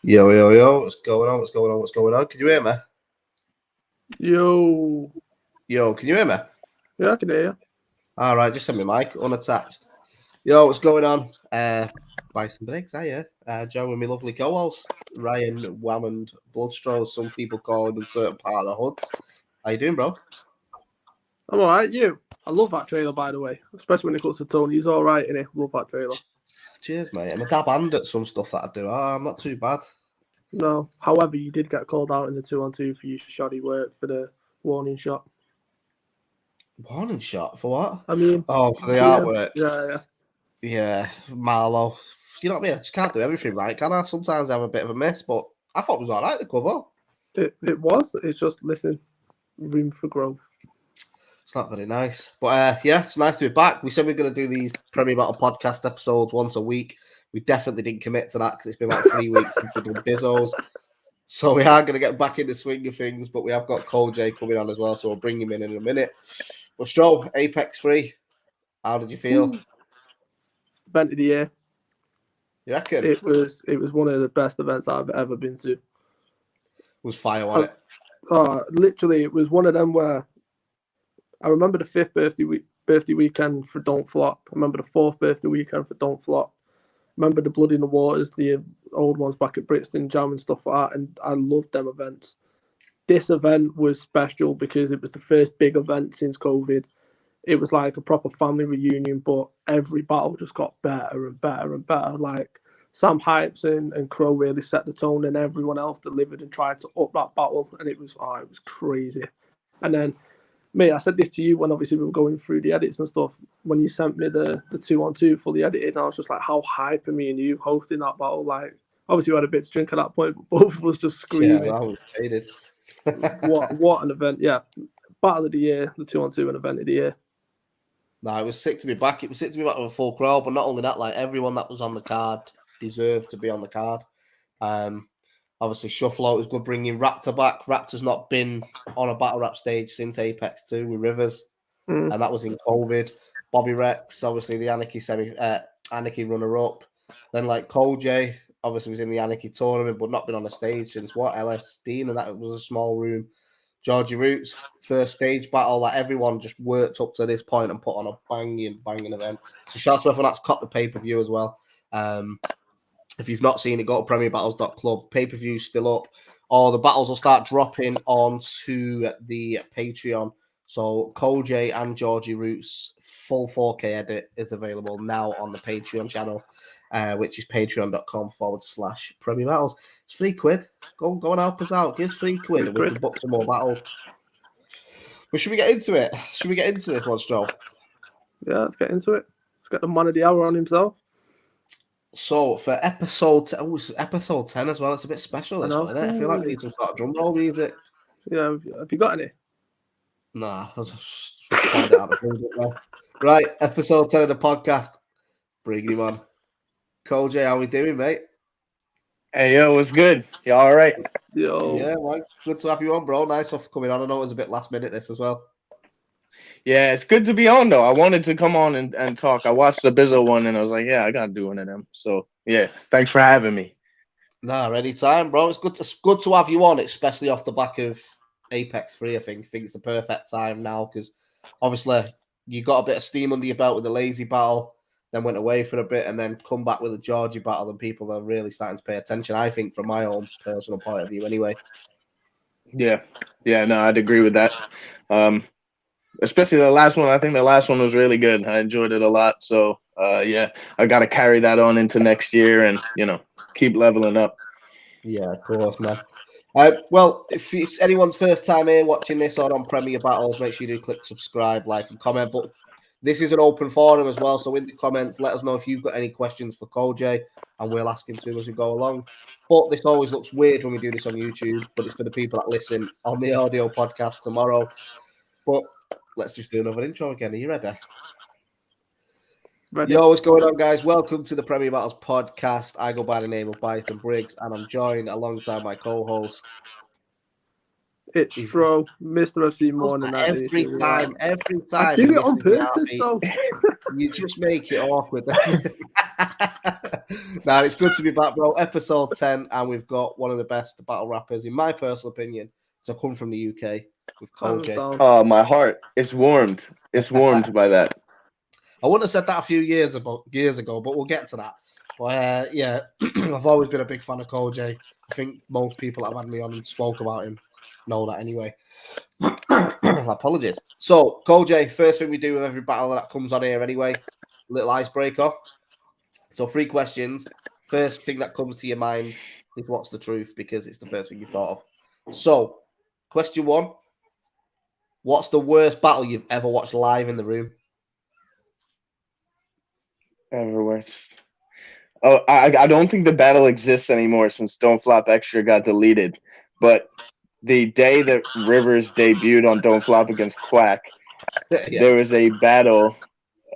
Yo, yo, yo, what's going on? What's going on? What's going on? Can you hear me? Yo, Can you hear me? yeah, I can hear you. All right, just send me mic unattached. Yo, what's going on? Bison Briggz, hiya. Joe and my lovely co-host, Ryan Wammond Bloodstro, as some people call him in certain part of the hoods. How you doing, bro? I'm all right. You? I love that trailer, by the way, especially when it comes to Tony. He's all right, innit? Love that trailer. Cheers, mate. I'm a dab hand at some stuff that I do. I'm not too bad. No, however, you did get called out in the 2-on-2 for your shoddy work for the warning shot. Warning shot for what? I mean, for the artwork. Yeah. Marlow. You know what I mean? I just can't do everything right, can I? Sometimes I have a bit of a miss, but I thought it was all right, the cover. It was. It's just, listen, room for growth. It's not very nice. But yeah, it's nice to be back. We said we are going to do these Premier Battle podcast episodes once a week. We definitely didn't commit to that because it's been like 3 weeks since we've done Bizzos. So we are going to get back in the swing of things, but we have got Cojay coming on as well, so we'll bring him in a minute. But Stro, Apex 3, how did you feel? Event of the year. You reckon? It was one of the best events I've ever been to. It was fire, wasn't it? Literally, it was one of them where I remember the 5th birthday weekend for Don't Flop. I remember the 4th birthday weekend for Don't Flop. Remember the Blood in the Waters, the old ones back at Brixton Jam and stuff like that, and I loved them events. This event was special because it was the first big event since COVID. It was like a proper family reunion, but every battle just got better and better and better. Like Sam Hypes and Crow really set the tone, and everyone else delivered and tried to up that battle, and it was crazy. And then I said this to you when obviously we were going through the edits and stuff. When you sent me the 2-on-2 fully edited, I was just like, how hype are me and you hosting that battle? Like, obviously we had a bit to drink at that point, but both of us just screaming. Yeah, I was hated. what an event! Yeah, battle of the year, the 2-on-2 and event of the year. No, it was sick to be back. It was sick to be back with a full crowd, but not only that, like everyone that was on the card deserved to be on the card. Obviously, Shuffle Out was good bringing Raptor back. Raptor's not been on a battle rap stage since Apex 2 with Rivers, and that was in COVID. Bobby Rex, obviously the Anarchy runner-up. Then like Cojay, obviously was in the Anarchy tournament, but not been on a stage since LSD, and that was a small room. Georgie Roots, first stage battle, like everyone just worked up to this point and put on a banging event. So shout out to everyone that's caught the pay-per-view as well. If you've not seen it, go to premierbattles.club. Pay-per-view still up. The battles will start dropping onto the Patreon. So Cojay and Georgie Roots full 4K edit is available now on the Patreon channel, which is patreon.com/Premier Battles. It's £3. Go and help us out. Give us £3 and we can book some more battles. But should we get into it? Should we get into this one, Stro? Yeah, let's get into it. Let's get the man of the hour on himself. So for episode 10 as well, it's a bit special this one, isn't it? I feel like we need some sort of drum roll music. Yeah, have you got any? Nah, I'll just find it out. Right, episode 10 of the podcast. Bring him on. Cojay, how we doing, mate? Hey, yo, what's good? You all right? Yo. Yeah, well, good to have you on, bro. Nice for coming on. I know it was a bit last minute this as well. Yeah, it's good to be on, though. I wanted to come on and talk. I watched the Bizzo one, and I was like, yeah, I got to do one of them. So, yeah, thanks for having me. Nah, anytime, bro. It's good to have you on, especially off the back of Apex 3, I think. I think it's the perfect time now because, obviously, you got a bit of steam under your belt with the Lazy battle, then went away for a bit, and then come back with a Georgie battle, and people are really starting to pay attention, I think, from my own personal point of view anyway. Yeah, no, I'd agree with that. Especially the last one. I think the last one was really good. I enjoyed it a lot. So, yeah, I got to carry that on into next year and, keep leveling up. Yeah, of course, man. Well, if it's anyone's first time here watching this or on Premier Battles, make sure you do click subscribe, like, and comment. But this is an open forum as well. So in the comments, let us know if you've got any questions for Cojay, and we'll ask him to as we go along. But this always looks weird when we do this on YouTube, but it's for the people that listen on the audio podcast tomorrow. But let's just do another intro again. Are you ready? Ready. Yo, what's going on, guys? Welcome to the Premier Battles podcast. I go by the name of Bison Briggz, and I'm joined alongside my co-host. It's Stro, Mr. FC Morning. Every time. I do it on purpose, though. You just make it awkward. Now it's good to be back, bro. Episode 10, and we've got one of the best battle rappers, in my personal opinion, to come from the UK with Cojay. Oh, my heart is warmed. It's warmed by that. I wouldn't have said that a few years ago, but we'll get to that. But yeah, I've always been a big fan of Cojay. I think most people that have had me on and spoke about him know that anyway. Apologies. So, Cojay, first thing we do with every battle that comes on here anyway, little icebreaker. So 3 questions. First thing that comes to your mind is what's the truth, because it's the first thing you thought of. So, question 1. What's the worst battle you've ever watched live in the room? Ever watched? Oh, I don't think the battle exists anymore since Don't Flop Extra got deleted. But the day that Rivers debuted on Don't Flop against Quack, there was a battle.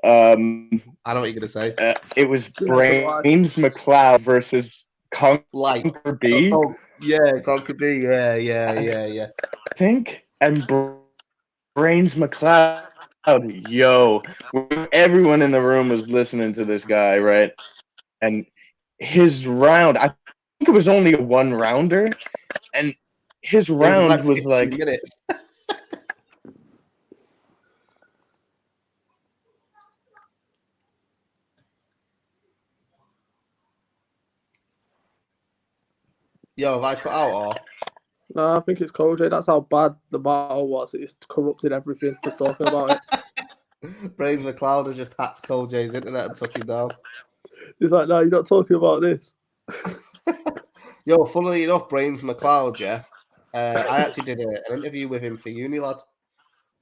I know what you're gonna say. It was Brains McLeod versus Conquer B. Yeah, Conquer B. Yeah. I think, and Brains McLeod. Yo, everyone in the room was listening to this guy, right? And his round, I think it was only a 1-rounder, and his round was like minutes. Yo, have I cut out or? No, I think it's Cojay. That's how bad the battle was. It's corrupted everything. Just talking about it. Brains McLeod has just hacked Cojay's internet and took him down. He's like, no, you're not talking about this. Yo, funnily enough, Brains McLeod, yeah. I actually did an interview with him for Unilad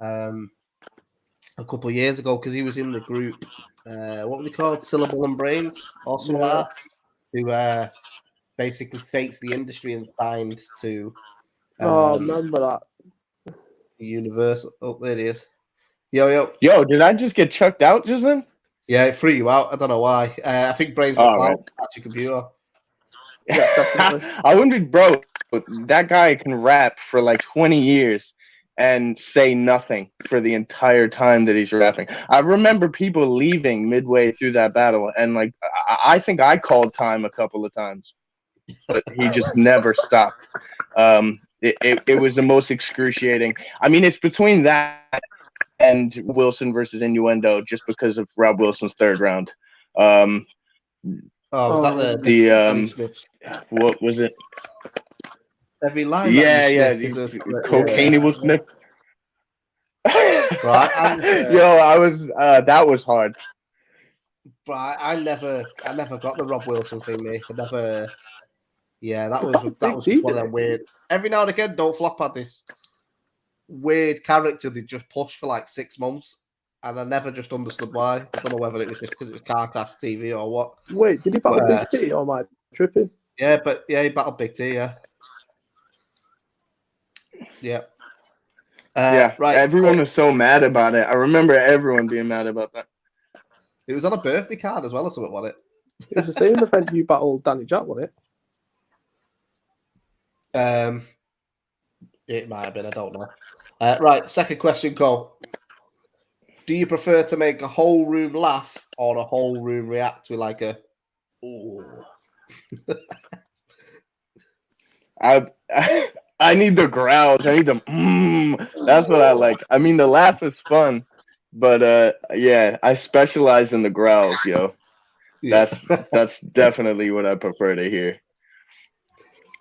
a couple of years ago because he was in the group. What were they called? Syllable and Brains, or something like that. Who basically faked the industry and signed to. I remember that. Universal. Oh, there it is. Yo. Did I just get chucked out just then? Yeah, it threw you out. I don't know why. I think Brains McLeod at your computer. Yeah, definitely. I wondered, bro, that guy can rap for like 20 years and say nothing for the entire time that he's rapping. I remember people leaving midway through that battle, and like I think I called time a couple of times, but he just never stopped. It was the most excruciating. I mean, it's between that and Wilson versus Innuendo, just because of Rob Wilson's 3rd round. Was that the sniffs? What was it? Every line. Yeah. Cocaine will sniff. Right. I was. That was hard. But I never got the Rob Wilson thing, mate. I never. Yeah, that was just one of them weird. Every now and again, Don't Flop had this weird character they just pushed for like 6 months. And I never just understood why. I don't know whether it was just because it was Car Crash TV or what. Wait, did he battle Big T or am I tripping? Yeah, he battled Big T, yeah. Right. Everyone was so mad about it. I remember everyone being mad about that. It was on a birthday card as well or something, wasn't it? It's the same event you battled Danny Jack, wasn't it? It might have been, I don't know. Right, second question, Cole. Do you prefer to make a whole room laugh or a whole room react with like a ooh? I need the growls. I need the That's what I like. I mean, the laugh is fun, but I specialize in the growls, yo. Yeah. That's definitely what I prefer to hear.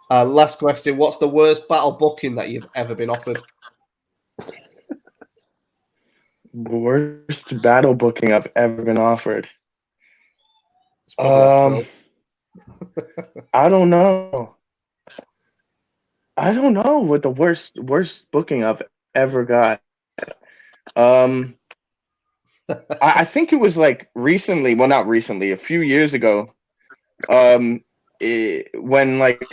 Last question. What's the worst battle booking that you've ever been offered? Worst battle booking I've ever been offered. I don't know. I don't know what the worst booking I've ever got. I think it was like recently. Well, not recently. A few years ago. When like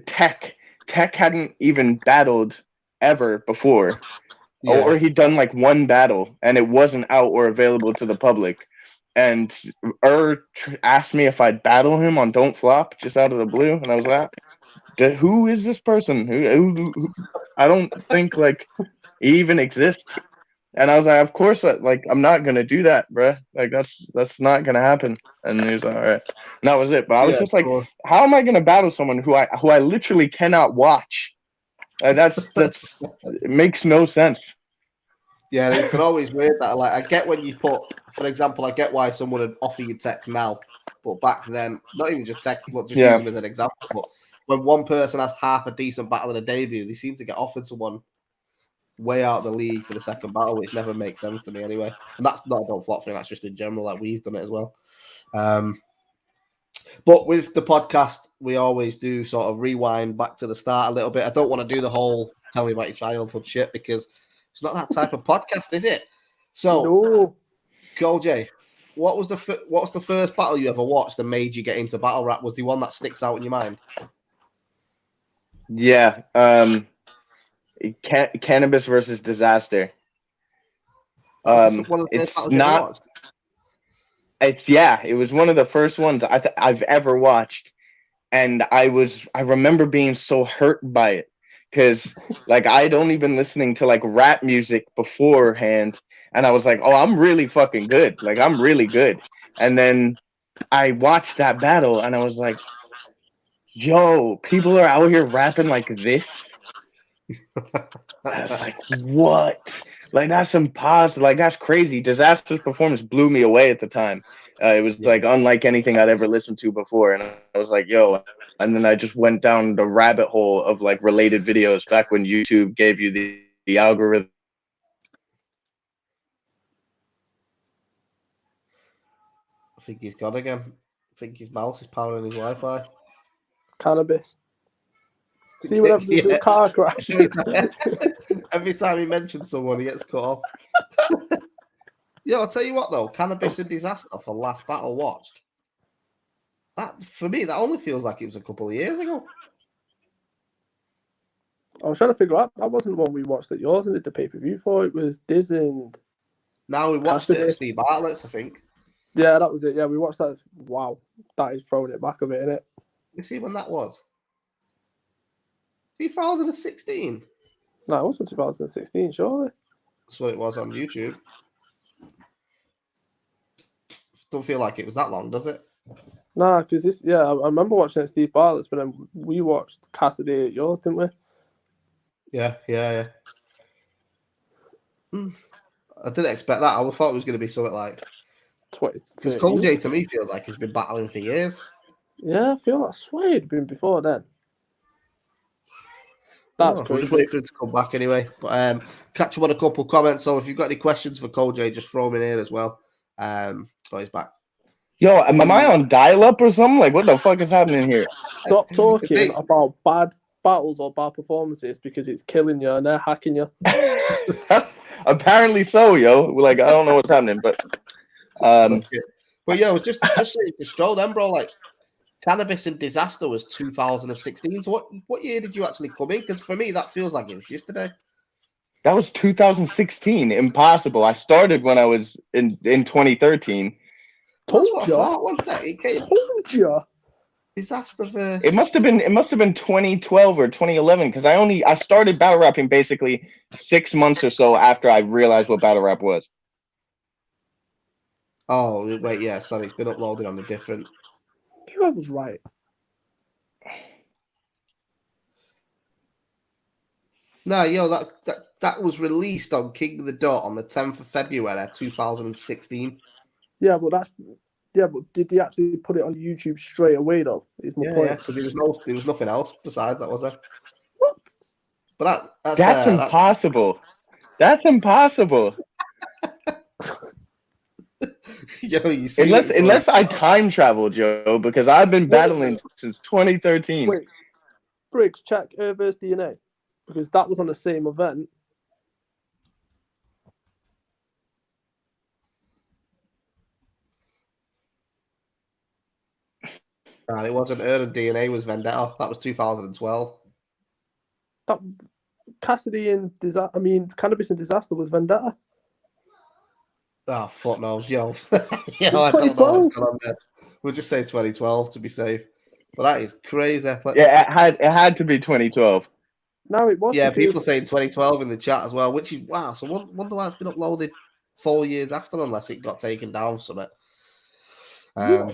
Tech hadn't even battled ever before. Yeah. Or he'd done like one battle and it wasn't out or available to the public. And asked me if I'd battle him on Don't Flop just out of the blue. And I was like, who is this person? Who I don't think like he even exists. And I was like, of course, like I'm not gonna do that, bruh. Like that's not gonna happen. And he was like, all right, and that was it. But I was just like, how am I gonna battle someone who I literally cannot watch? That's it makes no sense. Yeah, it's been always weird that like I get when you put, for example, I get why someone would offer you tech now, but back then, not even just tech, but just use them as an example. But when one person has half a decent battle in a debut, they seem to get offered someone way out of the league for the second battle, which never makes sense to me anyway. And that's not a don't flop thing, that's just in general, like we've done it as well. But with the podcast, we always do sort of rewind back to the start a little bit. I don't want to do the whole tell me about your childhood shit because it's not that type of podcast, is it? So, Cojay, what was the first battle you ever watched that made you get into battle rap? Was the one that sticks out in your mind? Yeah, Cannabis versus Disaster. It's not. It was one of the first ones I've ever watched, and I remember being so hurt by it because like I'd only been listening to like rap music beforehand, and I was like, oh, I'm really fucking good, like I'm really good, and then I watched that battle, and I was like, yo, people are out here rapping like this. I was like, what? Like, that's impossible. Like, that's crazy. Disaster's performance blew me away at the time. It was like unlike anything I'd ever listened to before. And I was like, yo. And then I just went down the rabbit hole of like related videos back when YouTube gave you the algorithm. I think he's gone again. I think his mouse is powering his Wi-Fi. Cannabis. See what happens to the car crash. Every time he mentions someone, he gets cut off. Yeah, I'll tell you what though, Cannabis and Disaster for last battle watched. That for me, that only feels like it was a couple of years ago. I was trying to figure out that wasn't one we watched at yours and did the pay-per-view for. It was Diz and. Now we watched it at Steve Bartlett's, I think. Yeah, that was it. Yeah, we watched that. Wow, that is throwing it back a bit, isn't it? You see when that was? 2016. No, it wasn't 2016, surely. That's what it was on YouTube. Don't feel like it was that long, does it? Nah, because this, yeah, I remember watching it at Steve Bartlett's, but then we watched Cassidy at yours, didn't we? Yeah. I didn't expect that. I thought it was going to be something like. Because Cojay to me feels like he's been battling for years. Yeah, I feel like I swear it'd been before then. That's crazy. We'll just wait for it to come back anyway. But catch up on a couple of comments. So if you've got any questions for Cojay, just throw them in here as well. So he's back. Yo, am I on dial-up or something? Like, what the fuck is happening here? Stop talking about bad battles or bad performances because it's killing you and they're hacking you. Apparently so, yo. Like, I don't know what's happening, but yeah, it was just saying to Stro then, bro. Like, Cannabis and Disaster was 2016. So what year did you actually come in? Because for me, that feels like it was yesterday. That was 2016. Impossible. I started when I was in 2013. Told you. One second. Told you. Disaster verse. It must have been 2012 or 2011 because I started battle rapping basically 6 months or so after I realized what battle rap was. Oh wait, yeah. Sorry, it's been uploaded on a different. I was right. No, yo, that was released on King of the Dot on the 10th of February 2016. Yeah, but did they actually put it on YouTube straight away though? Is my point. Yeah, because there was nothing else besides that, was there? What? But that's impossible. That's impossible. Yo, you see unless I time traveled, Joe, because I've been battling since 2013. Wait, Briggs, check versus DNA because that was on the same event. And it wasn't and DNA, was Vendetta. That was 2012. That Cassidy and Cannabis and Disaster was Vendetta. Oh, fuck knows, yo. Yeah, I don't know what's going on there. We'll just say 2012 to be safe. But that is crazy. Yeah, it had to be 2012. No, it was. Yeah, because people saying 2012 in the chat as well, which is wow. So wonder why it's been uploaded 4 years after, unless it got taken down from it. Right.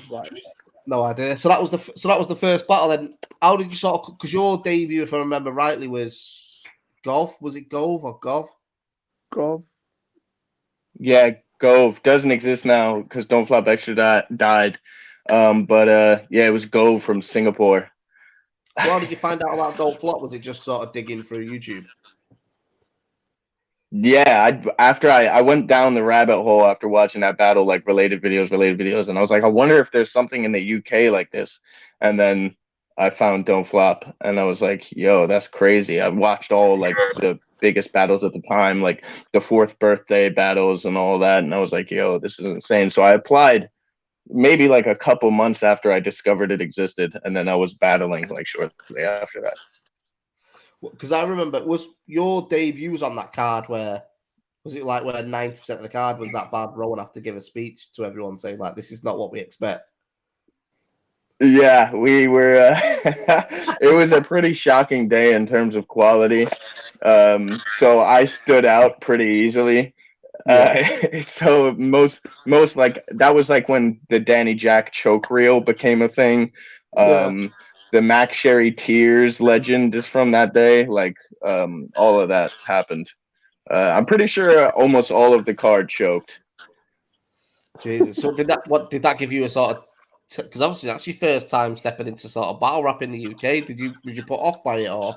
No idea. So that was the first battle. Then how did you sort of? Because your debut, if I remember rightly, was Gov. Was it Gov or Gov? Gov. Yeah, Gove doesn't exist now because Don't Flop Extra died. But yeah, it was Gove from Singapore. So how did you find out about Don't Flop? Was it just sort of digging through YouTube? Yeah, after I went down the rabbit hole after watching that battle, like related videos, and I was like, I wonder if there's something in the UK like this. And then I found Don't Flop, and I was like, yo, that's crazy. I watched all like the biggest battles at the time, like the 4th birthday battles and all that, and I was like, yo, this is insane. So I applied maybe like a couple months after I discovered it existed, and then I was battling like shortly after that. Because I remember, was your debuts on that card where, was it like where 90% of the card was that bad Rowan have to give a speech to everyone saying like, this is not what we expect? Yeah, we were, it was a pretty shocking day in terms of quality. So I stood out pretty easily. So most like, that was like when the Danny Jack choke reel became a thing. The Max Sherry Tears legend is from that day. Like, all of that happened. I'm pretty sure almost all of the card choked. Jesus. So did that give you a sort of, because obviously that's your first time stepping into sort of battle rap in the UK. Did you put off by it or?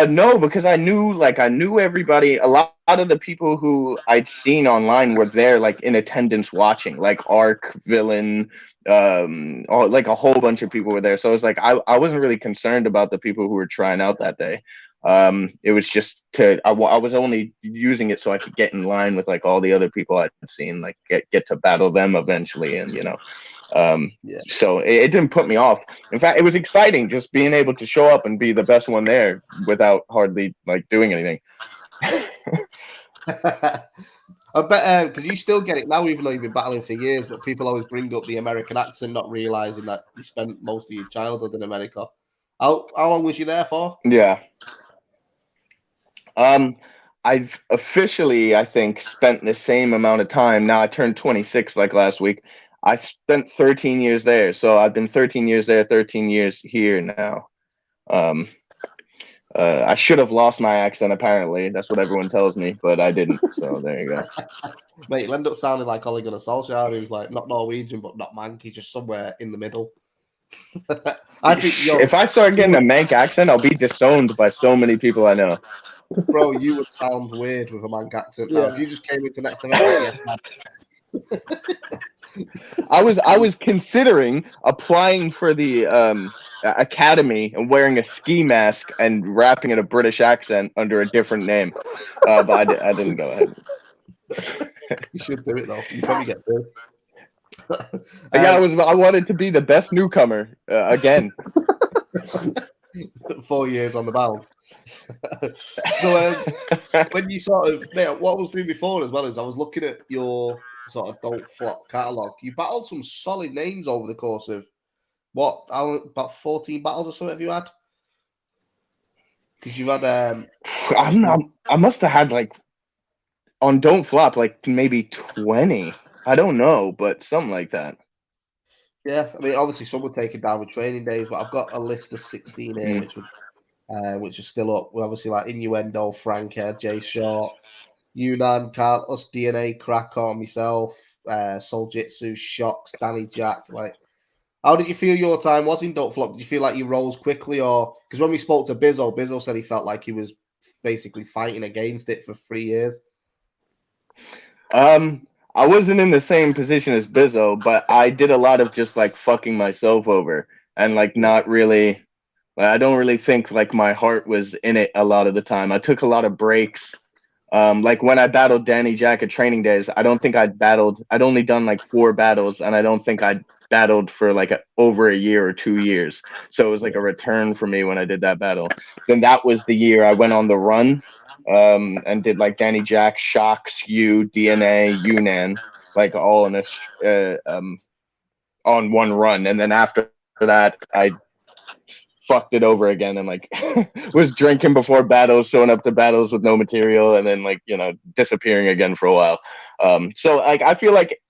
No, because I knew everybody. A lot of the people who I'd seen online were there, like in attendance watching, like Arc, Villain, like a whole bunch of people were there. So I was like, I wasn't really concerned about the people who were trying out that day. It was just I was only using it so I could get in line with like all the other people I'd seen, like get to battle them eventually, and so it didn't put me off. In fact, it was exciting just being able to show up and be the best one there without hardly like doing anything. I bet because you still get it now, even though you've been battling for years. But people always bring up the American accent, not realizing that you spent most of your childhood in America. How long was you there for? Yeah. I've officially, I think, spent the same amount of time. Now I turned 26 like last week. I spent 13 years there. So I've been 13 years there, 13 years here now. I should have lost my accent, apparently. That's what everyone tells me, but I didn't. So there you go. Mate, you'll end up sounding like Ole Gunnar Solskjaer, who's like not Norwegian, but not Manky, just somewhere in the middle. I think, if I start getting a Mank accent, I'll be disowned by so many people I know. Bro, you would sound weird with a Mank accent now. If you just came into next event, I was considering applying for the academy and wearing a ski mask and rapping in a British accent under a different name, but I didn't go ahead. You should do it though. You probably get through. Yeah, I wanted to be the best newcomer again. 4 years on the bounce. So when you sort of, mate, what I was doing before as well is I was looking at your sort of Don't Flop catalogue. You battled some solid names over the course of about 14 battles or something have you had? Because you've had I must have had like on Don't Flop like maybe 20. I don't know, but something like that. Yeah, I mean, obviously some were taken down with training days, but I've got a list of 16 here, which is still up. We're obviously like Innuendo, Franca, Jay Short, Yunnan, Carlos, DNA, Krakow, myself, Soljitsu, Shox, Danny Jack. Like, how did you feel your time was in Don't Flop? Did you feel like you rose quickly, or because when we spoke to Bizzo said he felt like he was basically fighting against it for 3 years? I wasn't in the same position as Bizzo, but I did a lot of just like fucking myself over and like not really. I don't really think like my heart was in it a lot of the time. I took a lot of breaks. Like when I battled Danny Jack at training days, I don't think I'd only done like 4 battles, and I don't think I'd battled for like over a year or 2 years. So it was like a return for me when I did that battle. Then that was the year I went on the run. And did like Danny Jack, Shox, DNA, Yunnan, like all in a on one run, and then after that, I fucked it over again and like was drinking before battles, showing up to battles with no material, and then like, you know, disappearing again for a while. So like I feel like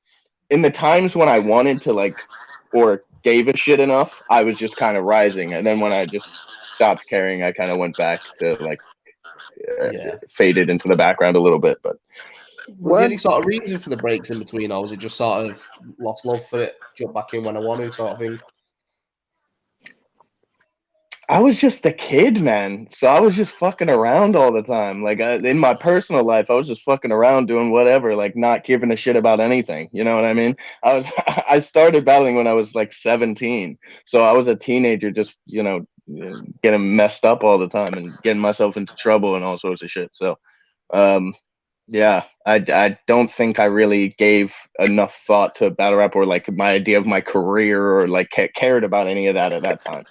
in the times when I wanted to like or gave a shit enough, I was just kind of rising, and then when I just stopped caring, I kind of went back to like faded into the background a little bit. But was there any sort of reason for the breaks in between, or was it just sort of lost love for it, jump back in when I want to, sort of thing? I was just a kid, man. So I was just fucking around all the time. Like in my personal life, I was just fucking around doing whatever, like not giving a shit about anything. You know what I mean? I started battling when I was like 17. So I was a teenager, just, you know, getting messed up all the time and getting myself into trouble and all sorts of shit. So, yeah, I don't think I really gave enough thought to battle rap or like my idea of my career or like cared about any of that at that time.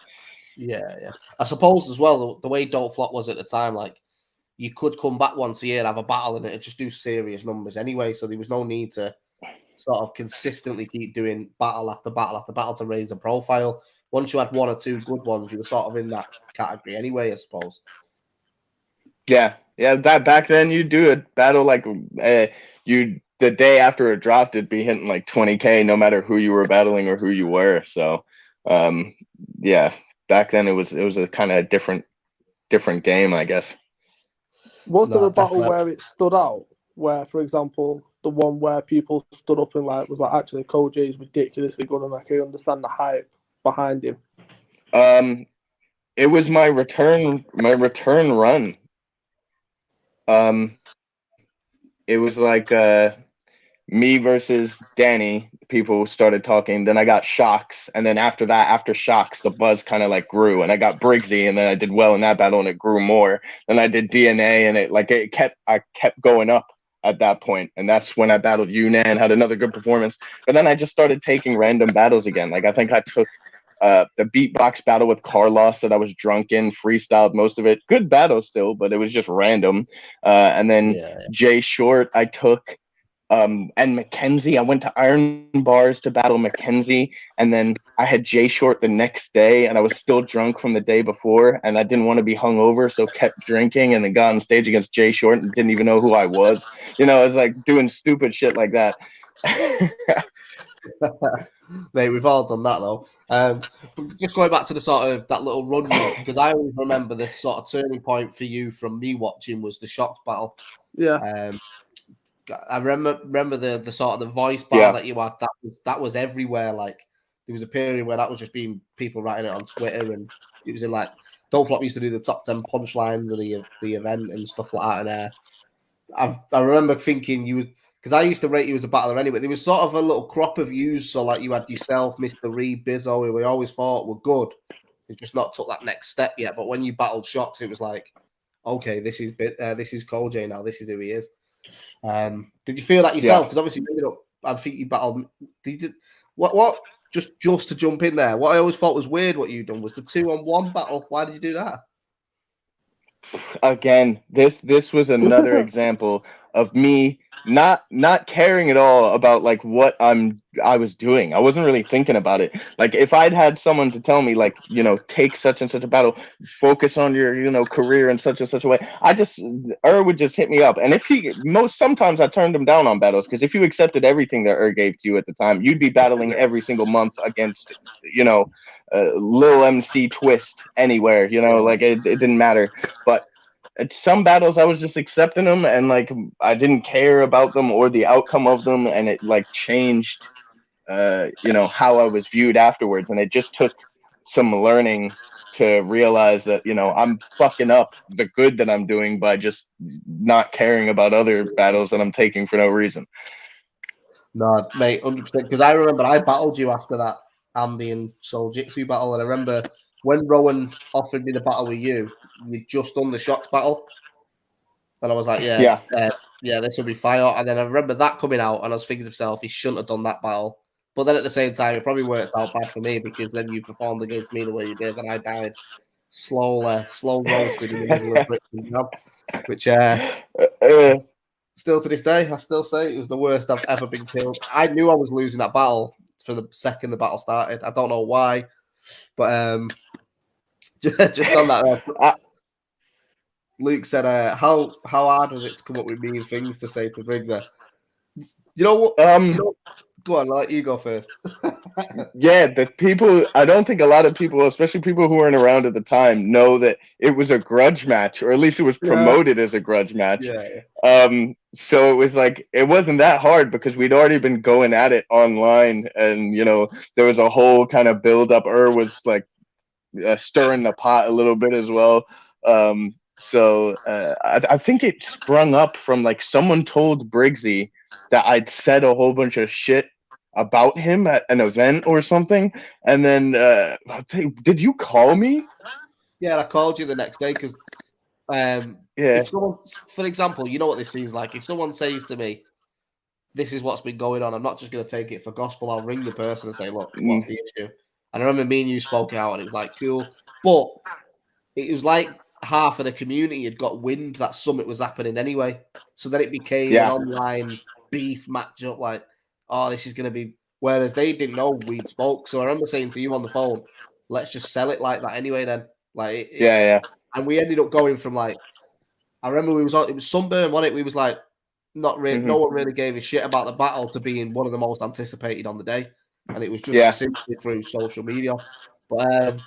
Yeah. I suppose as well, the way Don't Flop was at the time, like you could come back once a year and have a battle and it'd just do serious numbers anyway. So there was no need to sort of consistently keep doing battle after battle after battle to raise a profile. Once you had one or two good ones, you were sort of in that category anyway, I suppose. Yeah. That back then you do a battle like the day after it dropped, it'd be hitting like 20K no matter who you were battling or who you were. So yeah. Back then it was a kind of different game, I guess. Was there a battle where it stood out? Where, for example, the one where people stood up and like was like, actually, Cojay is ridiculously good, and I can understand the hype behind him. It was my return run. It was like me versus Danny. People started talking. Then I got shox, and then after that, after shox, the buzz kind of like grew, and I got Briggsy, and then I did well in that battle, and it grew more. Then I did DNA, and I kept going up at that point, and that's when I battled Yunnan, had another good performance. But then I just started taking random battles again. Like I think I took the beatbox battle with Carlos that I was drunk in, freestyled most of it. Good battle still, but it was just random. And then Jay Short, I took. And Mackenzie, I went to Iron Bars to battle Mackenzie, and then I had Jay Short the next day, and I was still drunk from the day before, and I didn't want to be hungover, so kept drinking, and then got on stage against Jay Short and didn't even know who I was. You know, I was like doing stupid shit like that. Mate, we've all done that though. Just going back to the sort of that little run, because I always remember the sort of turning point for you from me watching was the shox battle. Yeah. I remember the sort of the voice bar that you had. That was everywhere. Like there was a period where that was just being people writing it on Twitter, and it was in like Don't Flop used to do the top 10 punchlines of the event and stuff like that. And I remember thinking you would, because I used to rate you as a battler anyway. There was sort of a little crop of views. So like you had yourself, Mr. Reed, Bizzo, who we always thought were good. They just not took that next step yet. But when you battled shox, it was like, okay, this is Cojay now. This is who he is. Did you feel that yourself? Because obviously, I think you battled. What? Just to jump in there. What I always thought was weird, what you done was the 2-on-1 battle. Why did you do that? Again, this was another example of me not caring at all about like what I was doing. I wasn't really thinking about it. Like if I'd had someone to tell me like, you know, take such and such a battle, focus on your, you know, career in such and such a way, would just hit me up. And if sometimes I turned him down on battles, because if you accepted everything that gave to you at the time, you'd be battling every single month against, you know, Lil MC Twist anywhere, you know, like it didn't matter. But at some battles I was just accepting them, and like I didn't care about them or the outcome of them, and it like changed you know, how I was viewed afterwards. And it just took some learning to realize that, you know, I'm fucking up the good that I'm doing by just not caring about other battles that I'm taking for no reason. No, mate, 100%. Because I remember I battled you after that Ambient Soul Jitsu battle, and I remember when Rowan offered me the battle with you, you'd just done the shox battle, and I was like, yeah, this will be fire. And then I remember that coming out, and I was thinking to myself, he shouldn't have done that battle. But then at the same time, it probably worked out bad for me, because then you performed against me the way you did, and I died slow roasted in the middle of Briggsy, which still to this day, I still say it was the worst I've ever been killed. I knew I was losing that battle for the second the battle started. I don't know why, but Just on that. Luke said, "How hard was it to come up with mean things to say to Briggsy?" You know what? Go on, let you go first. Yeah, the people. I don't think a lot of people, especially people who weren't around at the time, know that it was a grudge match, or at least it was promoted as a grudge match. Yeah. So it was like it wasn't that hard because we'd already been going at it online, and there was a whole kind of build up. Was like stirring the pot a little bit as well. So I think it sprung up from like someone told Briggsy that I'd said a whole bunch of shit about him at an event or something, and then did you call me? Yeah, I called you the next day because if someone, for example, you know what this seems like. If someone says to me, "This is what's been going on," I'm not just going to take it for gospel. I'll ring the person and say, "Look, what's the issue?" And I remember me and you spoke out, and it was like cool, but it was like half of the community had got wind that summit was happening anyway, so then it became an online beef matchup. Like, oh, this is going to be. Whereas they didn't know we'd spoke, so I remember saying to you on the phone, "Let's just sell it like that anyway." Then, like, and we ended up going from like, I remember it was Sunburn, wasn't it? We was like, not really, no one really gave a shit about the battle to being one of the most anticipated on the day, and it was just simply through social media. But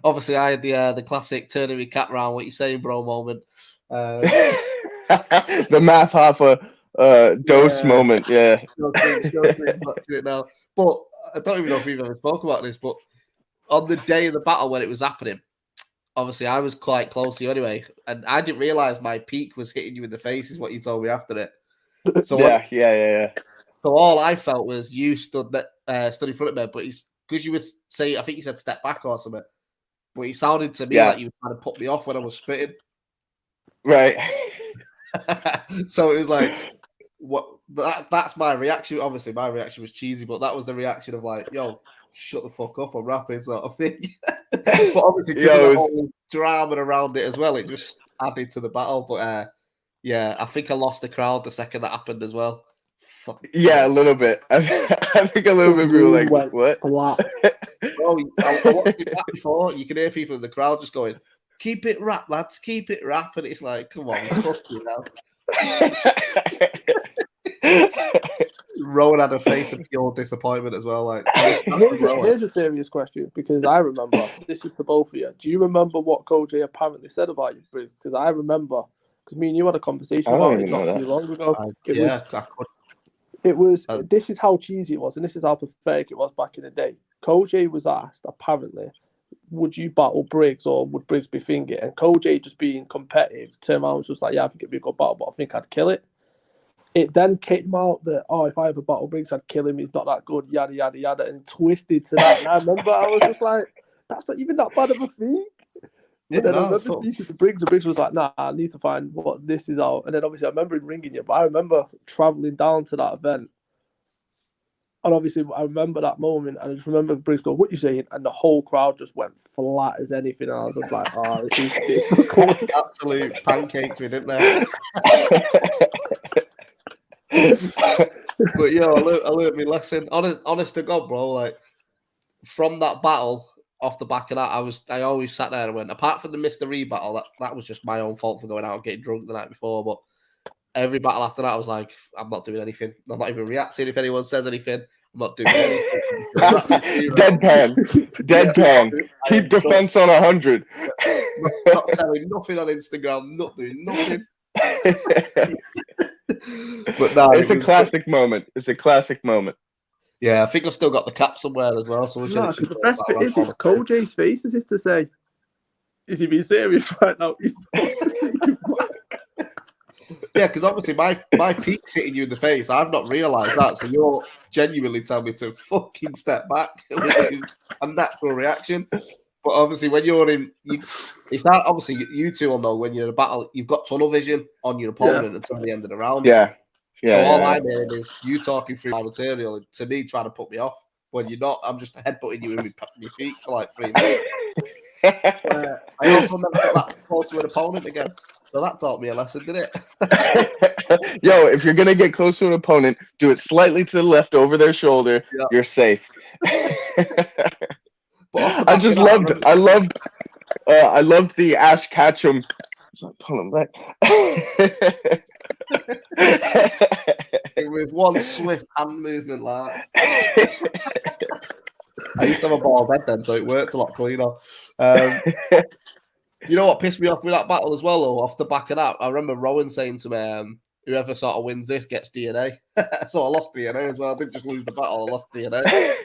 obviously, I had the classic turning me cap round. What you saying, bro? Moment. The math half a dose moment. Yeah. Still it now. But I don't even know if we've ever spoke about this. But on the day of the battle when it was happening, obviously I was quite close to you anyway, and I didn't realize my peak was hitting you in the face. Is what you told me after it. So yeah. So all I felt was you stood in front of me, but because you were saying, I think you said step back or something, but it sounded to me like you were trying to put me off when I was spitting. Right. So it was like, what? That's my reaction. Obviously, my reaction was cheesy, but that was the reaction of like, yo, shut the fuck up, I'm rapping, sort of thing. But obviously, because of the whole drama around it as well, it just added to the battle. But yeah, I think I lost the crowd the second that happened as well. Yeah, a little bit. I think a little bit. We were like, "What?" Bro, I watched it back before. You can hear people in the crowd just going, "Keep it rap, lads, keep it rap," and it's like, "Come on, fuck you now." Rowan had a face of pure disappointment as well. Like, here's a serious question because I remember this is for both of you. Do you remember what Cojay apparently said about you, Briggs? Because I remember, because me and you had a conversation about it not too long ago. It was this is how cheesy it was, and this is how pathetic it was back in the day. Cojay was asked, apparently, would you battle Briggs or would Briggs be thinking? And Cojay, just being competitive, turned around and was just like, yeah, I think it'd be a good battle, but I think I'd kill it. It then came out that, if I ever battle Briggs, I'd kill him, he's not that good, yada, yada, yada, and twisted to that. And I remember I was just like, that's not even that bad of a thing. But then I remember speaking to Briggs, and Briggs was like, nah, I need to find what this is out. And then obviously I remember him ringing you, but I remember travelling down to that event. And obviously I remember that moment, and I just remember Briggs going, what you saying? And the whole crowd just went flat as anything. And I was just like, oh, this is difficult. Absolute pancakes we didn't there. But yo, I learned my lesson. Honest to God, bro. Like, from that battle, off the back of that, I always sat there and went, apart from the Mr. Reed battle, that was just my own fault for going out and getting drunk the night before. But every battle after that, I was like, I'm not doing anything. I'm not even reacting if anyone says anything. I'm not doing anything. Deadpan. Keep defense on 100. Not selling nothing on Instagram. Not doing nothing. But no, it's a classic moment. It's a classic moment. Yeah, I think I've still got the cap somewhere as well. So the best bit is it's Cojay's face as if to say, "Is he being serious right now?" Yeah, because obviously my peak's hitting you in the face. I've not realised that, so you're genuinely telling me to fucking step back, which is a natural reaction. But obviously, when you're it's not obviously you two will know when you're in a battle, you've got tunnel vision on your opponent until the end of the round. All I'm hearing is you talking through my material, and to me trying to put me off when you're not. I'm just headbutting you in my feet for like 3 minutes. I also never got that close to an opponent again, so that taught me a lesson, didn't it? Yo, if you're gonna get close to an opponent, do it slightly to the left over their shoulder. You're safe. But I loved I loved the Ash Ketchum. Pull him back. With one swift hand movement, like. I used to have a bald head then, so it worked a lot cleaner. You know what pissed me off with that battle as well, though, off the back of that? I remember Rowan saying to me, whoever sort of wins this gets DNA. So I lost DNA as well. I didn't just lose the battle, I lost DNA.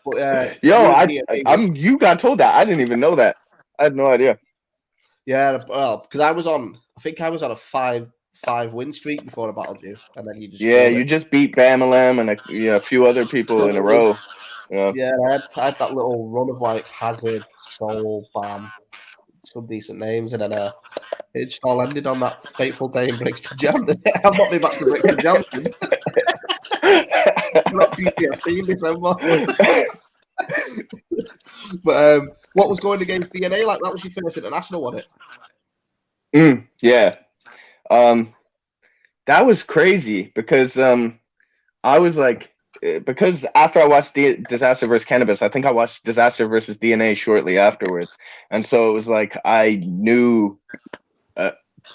But you got told that. I didn't even know that. I had no idea. Yeah, well, because I think I was on a five win streak before I battled you, and then you just you just beat Bamalam and a few other people in a row. Yeah, I had that little run of like Hazard, Soul, Bam, some decent names, and then it just all ended on that fateful day in Briggz to Jam. I've not been back to Briggz to Jam since. Not PTSD in December. But what was going against DNA like? That was your first international, wasn't it? Yeah. That was crazy because I was like, because after I watched Disaster vs. Cannabis, I think I watched Disaster vs. DNA shortly afterwards. And so it was like I knew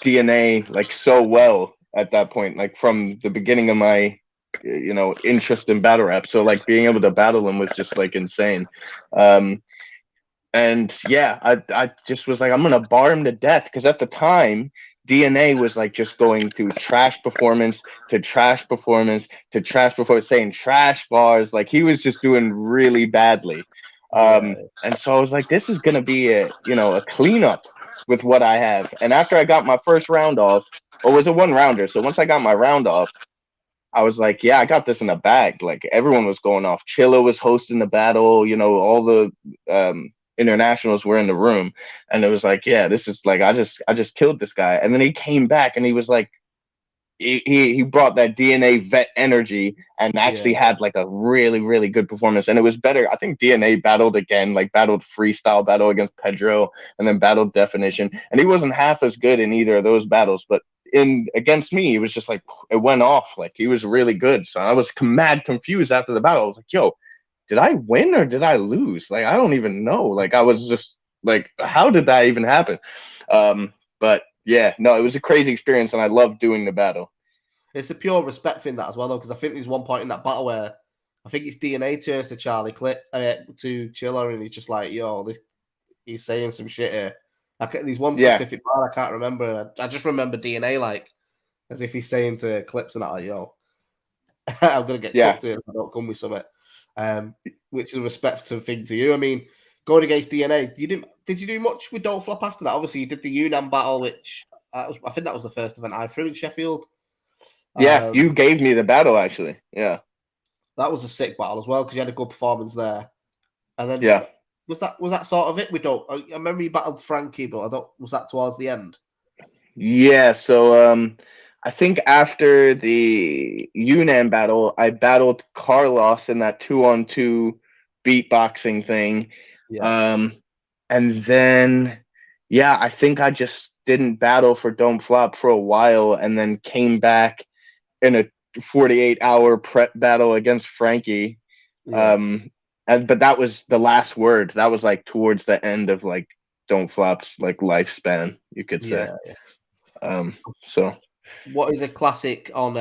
DNA like so well at that point, like from the beginning of my interest in battle rap. So like being able to battle him was just like insane. And yeah, I just was like, I'm gonna bar him to death, because at the time DNA was like just going through trash performance to trash performance to trash performance, saying trash bars. Like he was just doing really badly. And so I was like, this is gonna be a cleanup with what I have. And after I got my first round off, or was it one rounder? So once I got my round off, I was like, yeah, I got this in a bag. Like everyone was going off. Chilla was hosting the battle. All the internationals were in the room, and it was like, yeah, this is like, I just killed this guy. And then he came back and he was like, he brought that DNA vet energy and actually had like a really, really good performance. And it was better. I think DNA battled again, like battled freestyle battle against Pedro, and then battled definition. And he wasn't half as good in either of those battles, but against me, it was just like, it went off. Like he was really good. So I was mad confused after the battle. I was like, yo, did I win or did I lose? Like, I don't even know. Like, I was just like, how did that even happen? But yeah, no, it was a crazy experience, and I loved doing the battle. It's a pure respect thing, that as well, though, because I think there's one point in that battle where I think it's DNA turns to Charlie Clip to Chiller, and he's just like, yo, he's saying some shit here. There's one specific part I can't remember. I just remember DNA like as if he's saying to Clips and that, like, yo, I'm gonna get cooked here if I don't come with something. Which is a respectful thing to you. I mean, going against DNA, did you do much with Don't Flop after that? Obviously, you did the Yunnan battle, which I think that was the first event I threw in Sheffield. Yeah, you gave me the battle, actually. Yeah, that was a sick battle as well, because you had a good performance there. And then was that sort of it? I remember you battled Frankie, but was that towards the end? Yeah, so I think after the Yunnan battle, I battled Carlos in that 2-on-2 beatboxing thing. Yeah. And then, I think I just didn't battle for Don't Flop for a while, and then came back in a 48-hour prep battle against Frankie. Yeah. But that was the last word. That was like towards the end of like Don't Flop's like lifespan, you could say. Yeah. So what is a classic on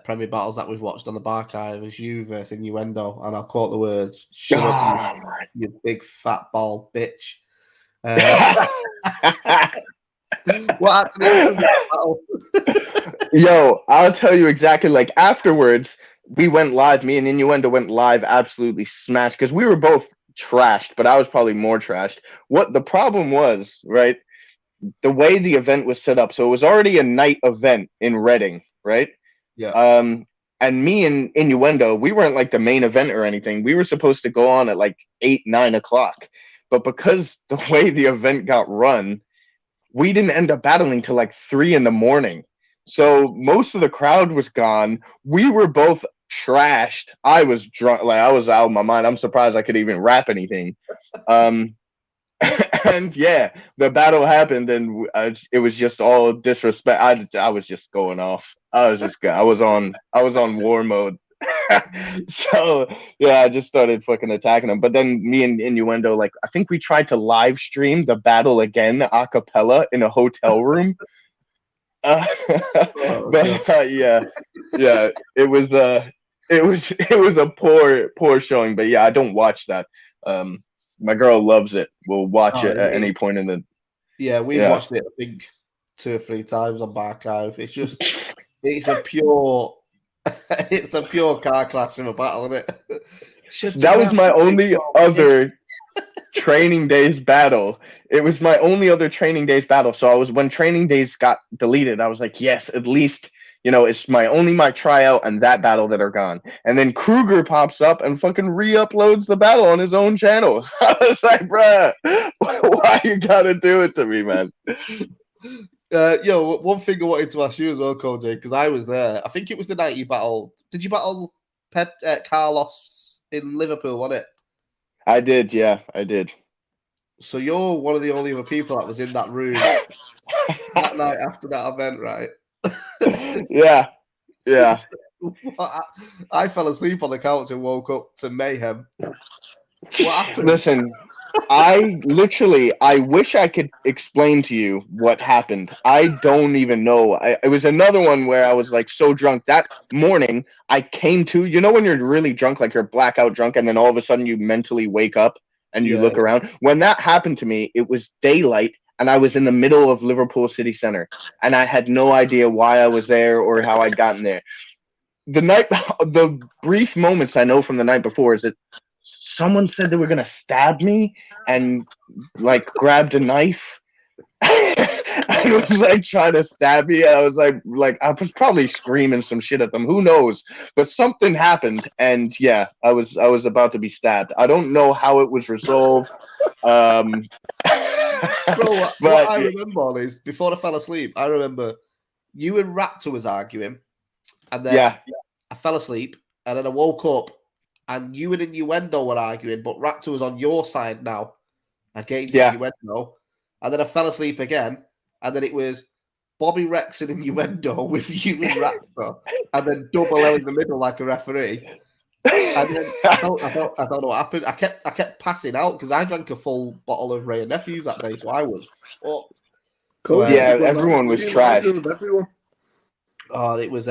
Premier Battles that we've watched on the Barchive is you versus Innuendo, and I'll quote the words, "Shut up, you big fat bald bitch." What happened? Yo, I'll tell you exactly. Like afterwards, we went live. Me and Innuendo went live, absolutely smashed, because we were both trashed, but I was probably more trashed. What the problem was, right? The way the event was set up, so it was already a night event in Reading, right? Yeah. And me and Innuendo, we weren't like the main event or anything. We were supposed to go on at like 8-9 o'clock, but because the way the event got run, we didn't end up battling till like 3 a.m. So most of the crowd was gone. We were both trashed. I was drunk, like I was out of my mind. I'm surprised I could even rap anything. And yeah, the battle happened, and it was just all disrespect. I was just going off. I was on war mode. So yeah, I just started fucking attacking him. But then me and Innuendo, like, I think we tried to live stream the battle again a cappella in a hotel room. But yeah, it was a poor showing. But yeah, I don't watch that. My girl loves it. We'll watch it at any point in the. Yeah, we've watched it, I think, 2 or 3 times on Barchive. It's just, it's a pure car crash in a battle, isn't it? That was my only other training days battle. It was my only other training days battle. So when training days got deleted, I was like, yes, at least, it's my tryout and that battle that are gone. And then Kruger pops up and fucking re-uploads the battle on his own channel. I was like, bruh, why you gotta do it to me, man? One thing I wanted to ask you as well, Cojay, because I was there. I think it was the night you battled. Did you battle Carlos in Liverpool, wasn't it? I did, yeah, I did. So you're one of the only other people that was in that room that night after that event, right? Yeah. I fell asleep on the couch and woke up to mayhem. What happened? Listen, I wish I could explain to you what happened. I don't even know. It was another one where I was like so drunk that morning. I came to, when you're really drunk, like you're blackout drunk, and then all of a sudden you mentally wake up and you look around. When that happened to me, it was daylight and I was in the middle of Liverpool city center and I had no idea why I was there or how I'd gotten there. The brief moments I know from the night before is that someone said they were going to stab me and like grabbed a knife and was like trying to stab me. I was like I was probably screaming some shit at them. Who knows? But something happened and yeah, I was about to be stabbed. I don't know how it was resolved. What I remember is before I fell asleep, I remember you and Raptor was arguing and then I fell asleep and then I woke up and you and Innuendo were arguing, but Raptor was on your side now against Innuendo. And then I fell asleep again, and then it was Bobby Rex and Innuendo with you and Raptor, and then double L in the middle like a referee. And then I don't know what happened. I kept passing out because I drank a full bottle of Ray and Nephews that day, so I was fucked. So, everyone was trash. Oh, it was.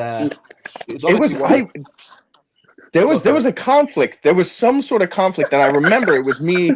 There was a conflict. There was some sort of conflict that I remember. It was me.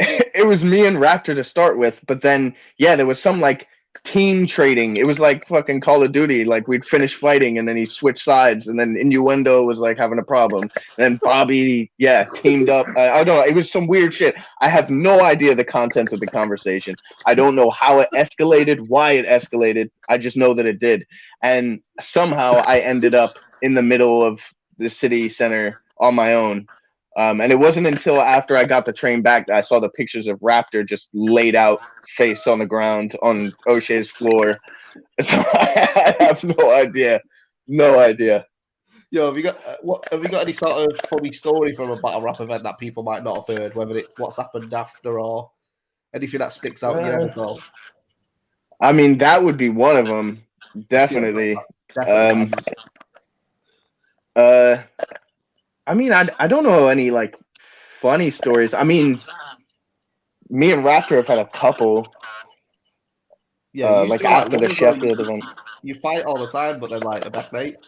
It was me and Raptor to start with, but then there was some like team trading. It was like fucking Call of Duty. Like we'd finish fighting and then he switched sides, and then Innuendo was like having a problem. And then Bobby, teamed up. I don't know. It was some weird shit. I have no idea the contents of the conversation. I don't know how it escalated, why it escalated. I just know that it did, and somehow I ended up in the middle of the city center on my own. And it wasn't until after I got the train back that I saw the pictures of Raptor just laid out face on the ground on O'Shea's floor. So I have no idea. No idea. Yo, have you got any sort of funny story from a battle rap event that people might not have heard, whether it's what's happened after or anything that sticks out in your head at all? I mean, that would be one of them. Definitely. I mean, I don't know any like funny stories. I mean, me and Raptor have had a couple. Yeah, like after the Sheffield event. You fight all the time, but they're like the best mates.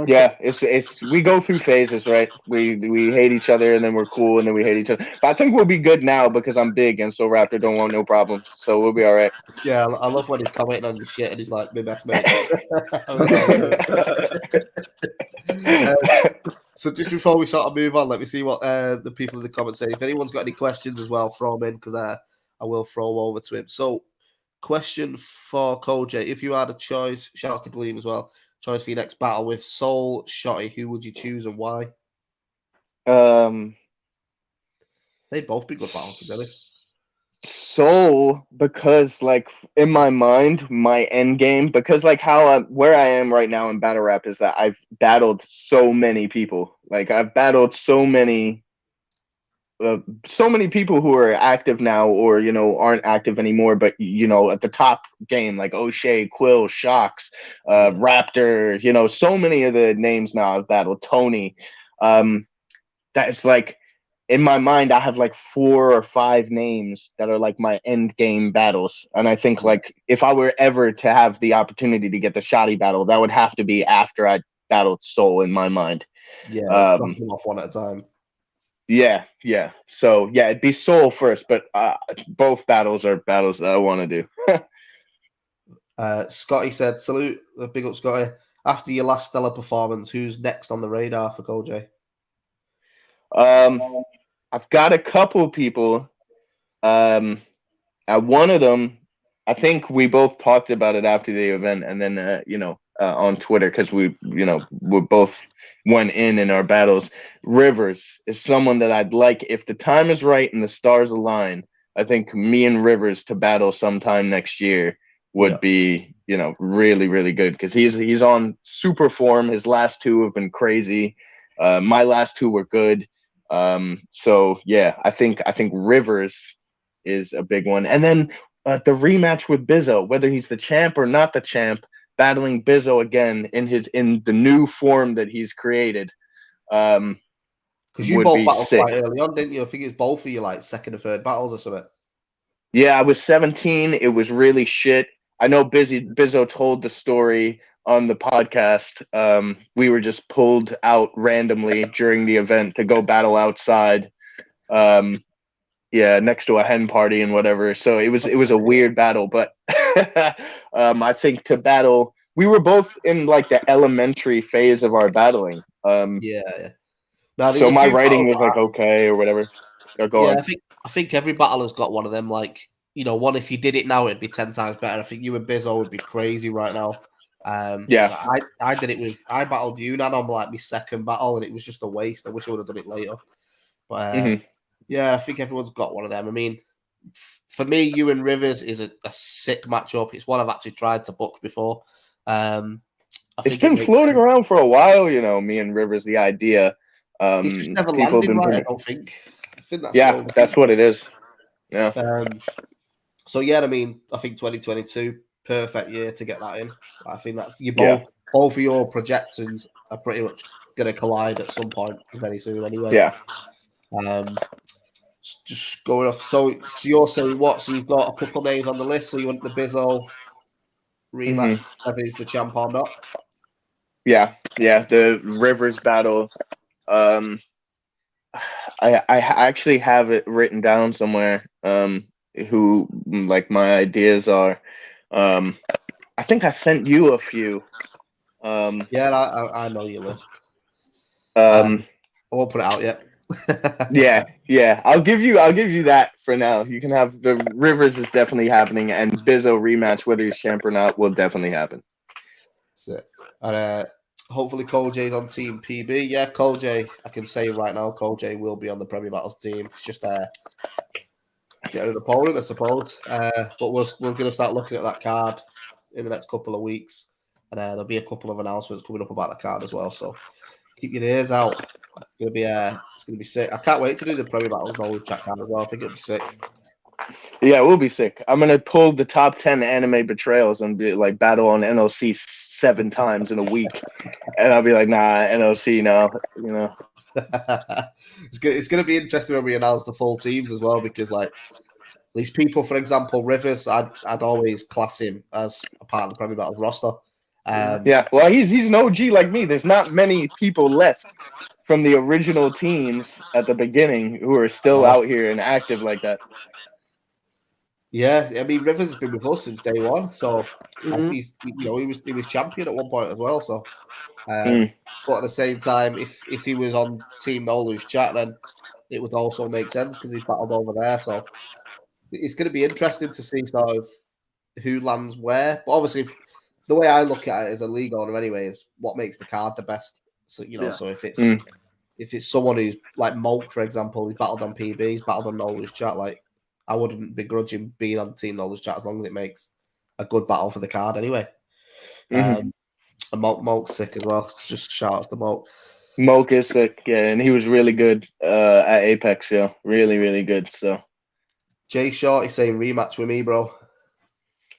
Yeah, it's we go through phases, right? We hate each other and then we're cool and then we hate each other. But I think we'll be good now because I'm big and so Raptor don't want no problems. So we'll be all right. Yeah, I love when he's commenting on your shit and he's like my best mate. So just before we sort of move on, let me see what the people in the comments say. If anyone's got any questions as well, throw them in because I will throw over to him. So question for Cojay, if you had a choice, shout out to Gleam as well, choice for your next battle with Soul, Shotty, who would you choose and why? They'd both be good battles, to be honest. Soul, because like in my mind, my end game, because like how where I am right now in battle rap is that I've battled so many people. Like I've battled so many so many people who are active now or, aren't active anymore, but, at the top game, like O'Shea, Quill, Shox, Raptor, so many of the names now have battled. Tony. That's like, in my mind, I have like 4 or 5 names that are like my end game battles. And I think like if I were ever to have the opportunity to get the shoddy battle, that would have to be after I battled Soul in my mind. Yeah, dropping them off one at a time. Yeah. So yeah, it'd be Soul first, but both battles are battles that I want to do. Scotty said, "Salute, big up, Scotty. After your last stellar performance, who's next on the radar for Cojay?" I've got a couple people. One of them, I think we both talked about it after the event, and then on Twitter because we both went in our battles. Rivers is someone that I'd like, if the time is right and the stars align, I think me and Rivers to battle sometime next year would be really, really good because he's on super form. His last 2 have been crazy. My last 2 were good. So yeah, I think Rivers is a big one. And then the rematch with Bizzo, whether he's the champ or not the champ, battling Bizzo again in the new form that he's created. Because you both battled quite early on, didn't you? I think it's both of you like second or third battles or something. Yeah, I was 17. It was really shit. I know Bizzo told the story on the podcast. We were just pulled out randomly during the event to go battle outside. Next to a hen party and whatever. So it was a weird battle, but I think to battle, we were both in like the elementary phase of our battling. Now, so my writing was like okay or whatever. Go on. I think every battle has got one of them. Like one, if you did it now, it'd be 10 times better. I think you and Bizzo would be crazy right now. I did it I battled you now on like my second battle, and it was just a waste. I wish I would have done it later, but. Yeah, I think everyone's got one of them. I mean, for me, you and Rivers is a sick matchup. It's one I've actually tried to book before. It's been floating around for a while, me and Rivers, the idea. It's just never landed right, I don't think. I think that's that's what it is. Yeah. So, yeah, I mean, I think 2022, perfect year to get that in. I think that's both of your projections are pretty much going to collide at some point very soon anyway. Yeah. Just going off. So you're saying what? So you've got a couple names on the list. So you want the Bizzo rematch, whether he's the champ or not? Yeah. The Rivers battle. I actually have it written down somewhere. Who like my ideas are. I think I sent you a few. I know your list. I won't put it out yet. yeah. I'll give you that for now. You can have the Rivers is definitely happening, and Bizzo rematch, whether he's champ or not, will definitely happen. That's it. And hopefully Cojay's on Team PB. Yeah, Cojay, I can say right now, Cojay will be on the Premier Battles team. It's just get an opponent, I suppose. But we're going to start looking at that card in the next couple of weeks, and there'll be a couple of announcements coming up about the card as well. So keep your ears out. It's gonna be sick. I can't wait to do the Premier Battles knowledge chat card as well. I think it'll be sick. Yeah, it will be sick. I'm gonna pull the top 10 anime betrayals and be like battle on NOC 7 times in a week, and I'll be like, nah, NOC now. It's gonna be interesting when we announce the full teams as well, because like these people, for example, Rivers, I'd always class him as a part of the Premier Battles roster. Well, he's an OG like me. There's not many people left from the original teams at the beginning who are still out here and active like that. Yeah, I mean Rivers has been with us since day one, so he was champion at one point as well. So, but at the same time, if he was on Team Nolu's chat, then it would also make sense because he's battled over there. So it's going to be interesting to see sort of who lands where. But obviously, the way I look at it as a league owner, anyway, is what makes the card the best. So so if it's someone who's like Molk, for example, he's battled on PB, he's battled on Nolu's chat, like. I wouldn't begrudge him being on Team Knowledge Chat as long as it makes a good battle for the card anyway. And Molk's sick as well. Just shout out to Molk. Mokus, yeah, and he was really good at Apex, yeah. Really, really good. So Jay Shorty saying rematch with me, bro.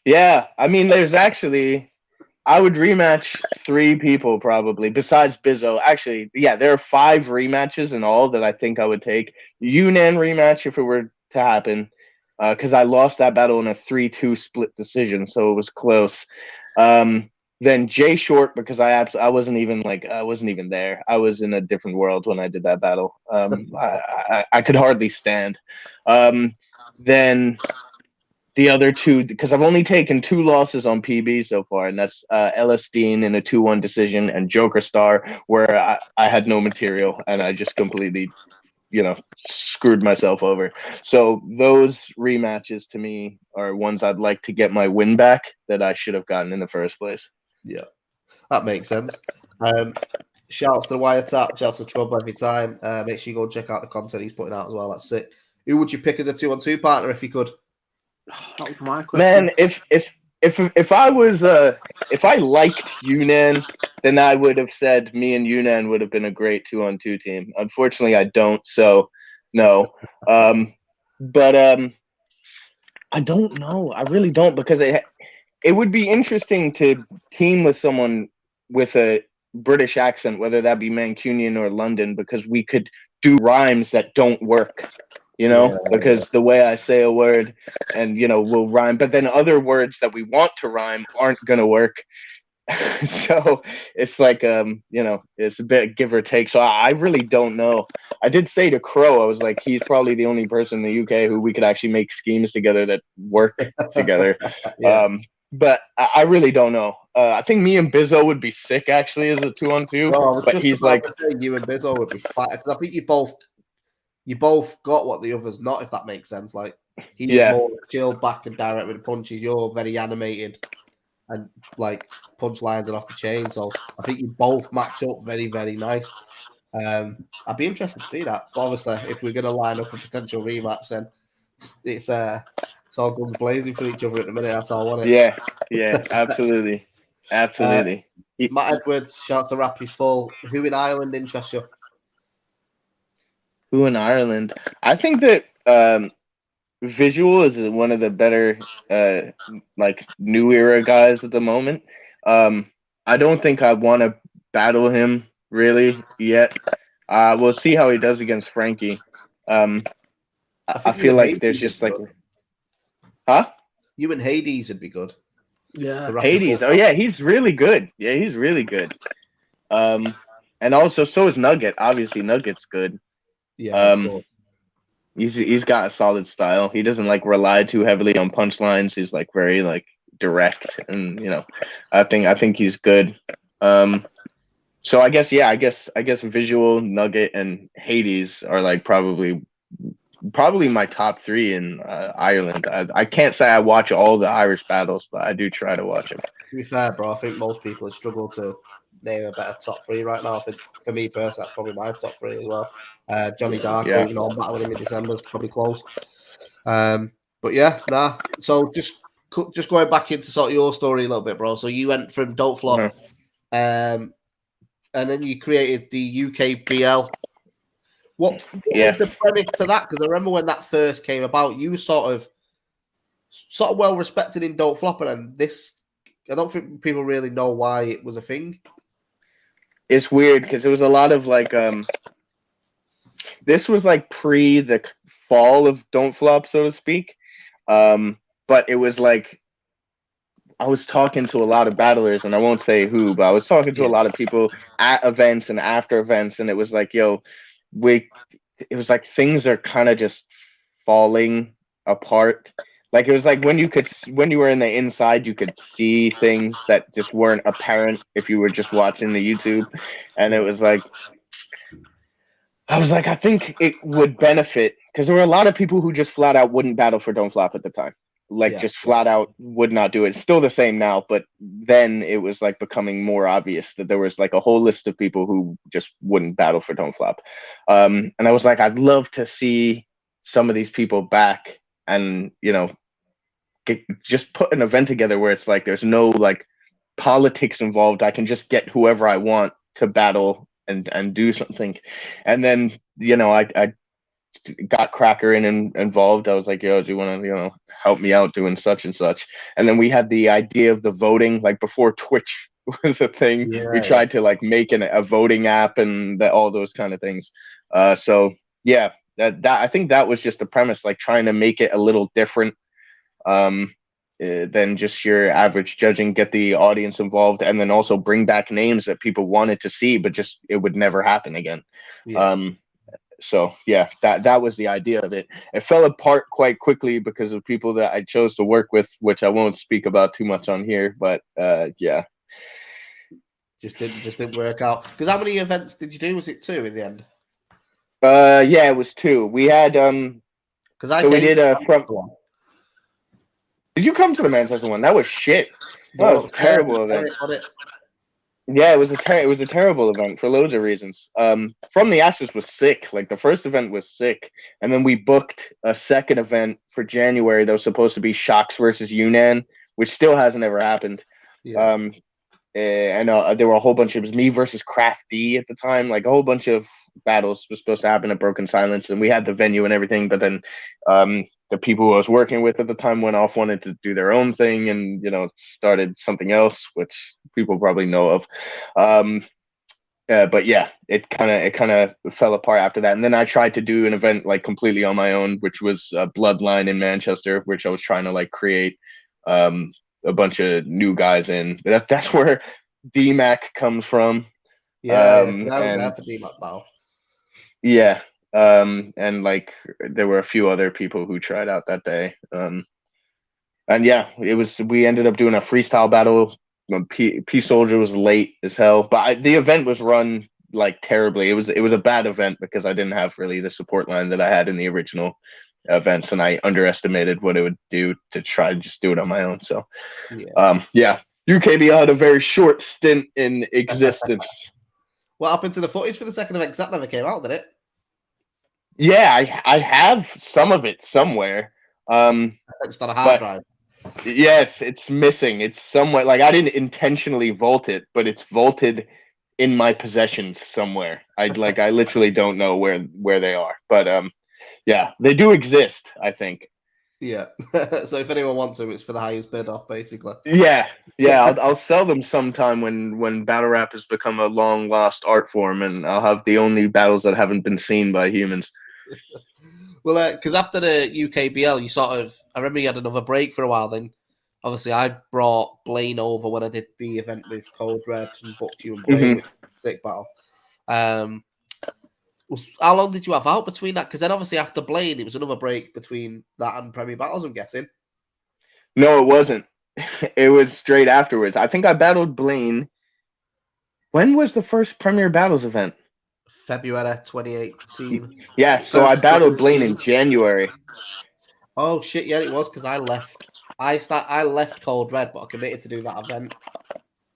yeah, I mean, there's actually I would rematch 3 people probably besides Bizzo. Actually, yeah, there are 5 rematches in all that I think I would take. Yunnan rematch if it were to happen, because I lost that battle in a 3-2 split decision, so it was close. Then Jay Short because I wasn't even there. I was in a different world when I did that battle. I could hardly stand. Then the other 2, because I've only taken 2 losses on PB so far, and that's Ellis Dean in a 2-1 decision and Joker Star, where I had no material and I just completely, screwed myself over. So those rematches to me are ones I'd like to get my win back that I should have gotten in the first place. Yeah, that makes sense. Shouts to the Wiretap, shouts to Trouble every time. Make sure you go and check out the content he's putting out as well. That's it. Who would you pick as a 2-on-2 partner if you could? That was my question. Man, if I liked Yunnan, then I would have said me and Yunnan would have been a great 2-on-2 team. Unfortunately, I don't, so no. But I don't know. I really don't, because it would be interesting to team with someone with a British accent, whether that be Mancunian or London, because we could do rhymes that don't work. Because the way I say a word and, will rhyme, but then other words that we want to rhyme aren't going to work. So it's like, it's a bit give or take. So I really don't know. I did say to Crow, I was like, he's probably the only person in the UK who we could actually make schemes together that work together. Yeah. But I really don't know. I think me and Bizzo would be sick actually as a 2-on-2. Oh, but he's like, you and Bizzo would be fat, because I think you both got what the other's not, if that makes sense. Like, he's more chilled back and direct with the punches. You're very animated and like punchlines and off the chain. So I think you both match up very, very nice. I'd be interested to see that. But obviously, if we're going to line up a potential rematch, then it's all guns blazing for each other at the minute. That's all I want it. Yeah, absolutely. Absolutely. Matt Edwards, shouts to Rap is full. Who in Ireland interests you? Who in Ireland? I think that Visual is one of the better new era guys at the moment. I don't think I want to battle him really yet. We'll see how he does against Frankie. I feel like there's just like, huh? You and Hades would be good. Yeah, Hades. Oh yeah, he's really good. Yeah, he's really good. And also so is Nugget. Obviously, Nugget's good. Yeah. He's got a solid style. He doesn't rely too heavily on punchlines. He's very direct, and I think he's good. So I guess Visual, Nugget, and Hades are probably my top 3 in Ireland. I can't say I watch all the Irish battles, but I do try to watch them. To be fair, bro, I think most people struggle to name a better top 3 right now. I think for me personally, that's probably my top 3 as well. Johnny Darko, even though I'm battling him in December, is probably close. But yeah, So just going back into sort of your story a little bit, bro. So you went from Don't Flop, and then you created the UKBL. What was the premise to that? Because I remember when that first came about, you were sort of well respected in Don't Flop, and this, I don't think people really know why it was a thing. It's weird because it was a lot of this was pre the fall of Don't Flop, so to speak. But it was I was talking to a lot of battlers, and I won't say who, but I was talking to a lot of people at events and after events, and it was it was things are kind of just falling apart. It was when you were in the inside, you could see things that just weren't apparent if you were just watching the YouTube. And it was I was I think it would benefit, because there were a lot of people who just flat out wouldn't battle for Don't Flop at the time. Just flat out would not do it. It's still the same now, but then it was becoming more obvious that there was a whole list of people who just wouldn't battle for Don't Flop. And I was I'd love to see some of these people back, and just put an event together where it's there's no politics involved. I can just get whoever I want to battle and do something. And then, I got Cracker and involved. I was like, yo, do you want to, help me out doing such and such? And then we had the idea of the voting, like before Twitch was a thing. We tried to like make a voting app and all those kind of things. So yeah, that I think that was just the premise, like trying to make it a little different than just your average judging, get the audience involved, and then also bring back names that people wanted to see, but just it would never happen again. So yeah, that was the idea of it. It fell apart quite quickly because of people that I chose to work with, which I won't speak about too much on here. But yeah, just didn't work out. Because how many events did you do? Was it 2 in the end? Yeah, it was 2. We had because we did a front one. Did you come to the Manchester one? That was shit. That was a terrible event. Yeah, it was a terrible event for loads of reasons. From the Ashes was sick. Like the first event was sick, and then we booked a second event for January that was supposed to be shox versus Yunnan, which still hasn't ever happened. Yeah. And there were a whole bunch. It was me versus Craft D at the time. Like a whole bunch of battles was supposed to happen at Broken Silence, and we had the venue and everything. But then the people who I was working with at the time went off, wanted to do their own thing, and started something else, which people probably know of. But yeah, it kind of fell apart after that. And then I tried to do an event like completely on my own, which was Bloodline in Manchester, which I was trying to like create a bunch of new guys in. That's where DMAC comes from. Yeah, that for DMAC battle. Yeah. And like there were a few other people who tried out that day. And yeah, we ended up doing a freestyle battle. P Soldier was late as hell, but the event was run like terribly. It was a bad event because I didn't have really the support line that I had in the original events, and I underestimated what it would do to try to just do it on my own. So yeah, UKBL had a very short stint in existence. What happened to the footage for the second event? Because that never came out, did it? Yeah, I have some of it somewhere. It's not a hard drive. Yes, it's missing. It's somewhere. Like I didn't intentionally vault it, but it's vaulted in my possessions somewhere. I literally don't know where they are. But yeah, they do exist, I think. Yeah. So if anyone wants them, it's for the highest bid off, basically. Yeah. I'll sell them sometime when battle rap has become a long lost art form, and I'll have the only battles that haven't been seen by humans. Well, because after the UKBL, I remember you had another break for a while. Then, obviously, I brought Blaine over when I did the event with Cold Red and booked you and Blaine, which was a sick battle. How long did you have out between that? Because then, obviously, after Blaine, it was another break between that and Premier Battles, I'm guessing. No, it wasn't. It was straight afterwards. I think I battled Blaine. When was the first Premier Battles event? February 2018. Yeah, so I battled Blaine in January. Oh shit! Yeah, it was because I left. I left Cold Red, but I committed to do that event.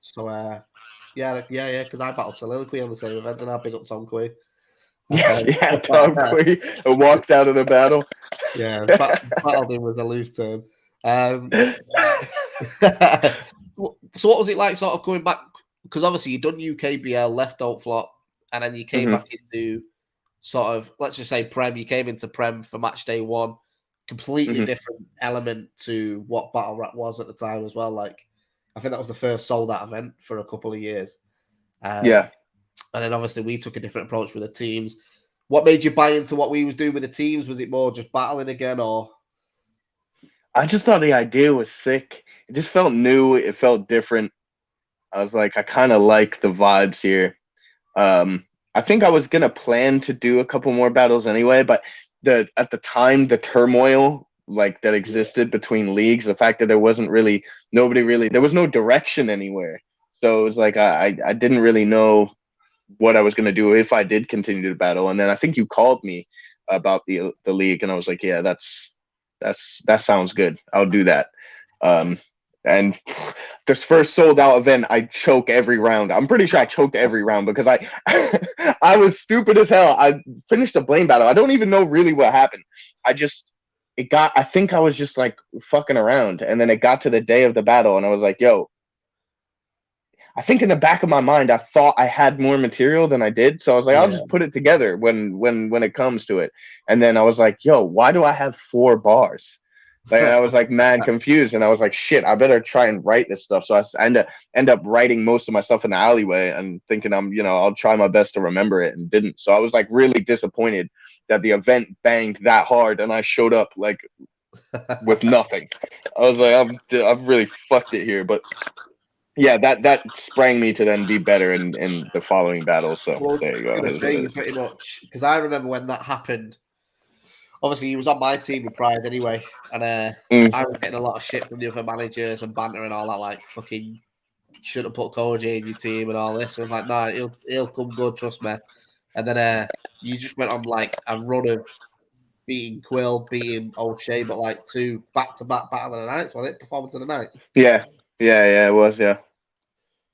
So yeah, because I battled Soliloquy on the same event, and I big up Tom Quay. Yeah, Tom Quay walked out of the battle. Yeah, battled him was a loose term. So what was it like, sort of coming back? Because obviously you'd done UKBL, left Don't Flop, and then you came back into sort of, let's just say Prem. You came into Prem for match day 1, completely different element to what battle rap was at the time as well. Like, I think that was the first sold out event for a couple of years. Yeah. And then obviously we took a different approach with the teams. What made you buy into what we was doing with the teams? Was it more just battling again, or? I just thought the idea was sick. It just felt new. It felt different. I was like, I kind of like the vibes here. I think I was gonna plan to do a couple more battles anyway, but at the time, the turmoil like that existed between leagues, the fact that there wasn't really there was no direction anywhere. So it was like I didn't really know what I was gonna do if I did continue to battle. And then I think you called me about the league, and I was like, yeah, that sounds good. I'll do that. And this first sold out event, I choke every round. I'm pretty sure I choked every round because I was stupid as hell. I finished a Blaine battle. I don't even know really what happened. I think I was just like fucking around. And then it got to the day of the battle, and I was like, yo, I think in the back of my mind, I thought I had more material than I did. So I was like, I'll Yeah. just put it together when it comes to it. And then I was like, yo, why do I have 4 bars? Like, I was like mad confused, and I was like, shit, I better try and write this stuff. So I end up writing most of my stuff in the alleyway and thinking I'll try my best to remember it, and didn't. So I was like really disappointed that the event banged that hard and I showed up like with nothing. I was like, I've really fucked it here. But yeah, that sprang me to then be better in the following battles. So Well, there you go. I was gonna say, pretty much, because I remember when that happened. Obviously, he was on my team with Pride anyway, and I was getting a lot of shit from the other managers and banter and all that, like, fucking should have put Cojay in your team and all this. So I was like, nah, he'll come good, trust me. And then you just went on like a run of beating Quill, beating O'Shea, but like 2 back-to-back battle of the nights, wasn't it? Performance of the nights. Yeah, it was, yeah.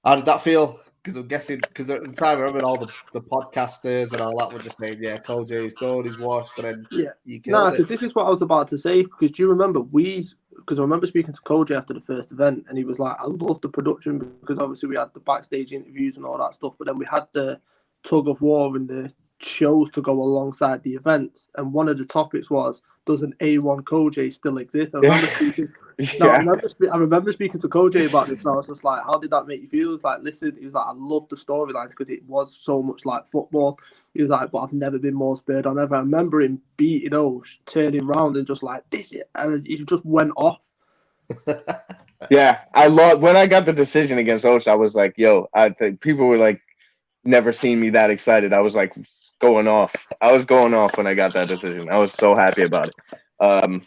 How did that feel? Because I'm guessing, because at the time I remember all the podcasters and all that were just saying, yeah, Cojay's done, he's washed, and then you killed it. Because this is what I was about to say. Because do you remember because I remember speaking to Cojay after the first event, and he was like, I love the production, because obviously we had the backstage interviews and all that stuff, but then we had the tug of war and the shows to go alongside the events, and one of the topics was, does an A1 Cojay still exist? I remember speaking. No, I remember speaking to Cojay about this, and I was just like, how did that make you feel? He was like, listen, he was like, I love the storylines because it was so much like football. He was like, but I've never been more spurred on ever. I remember him beating Osh, turning around and just like, this it, and he just went off. Yeah, I love when I got the decision against Osh. I was like, yo, I think people were like, never seen me that excited. I was like going off. I was going off when I got that decision. I was so happy about it.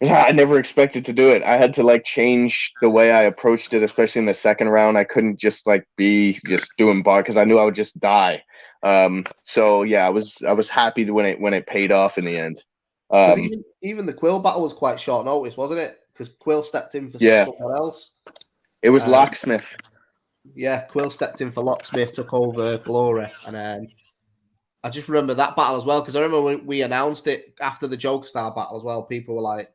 Yeah, I never expected to do it. I had to like change the way I approached it, especially in the second round. I couldn't just like be just doing bar because I knew I would just die. So yeah, I was happy when it paid off in the end. Even the Quill battle was quite short notice, wasn't it? Because Quill stepped in for someone else. It was Locksmith. Yeah, Quill stepped in for Locksmith, took over Glory, and I just remember that battle as well, because I remember when we announced it after the Joker Star battle as well. People were like,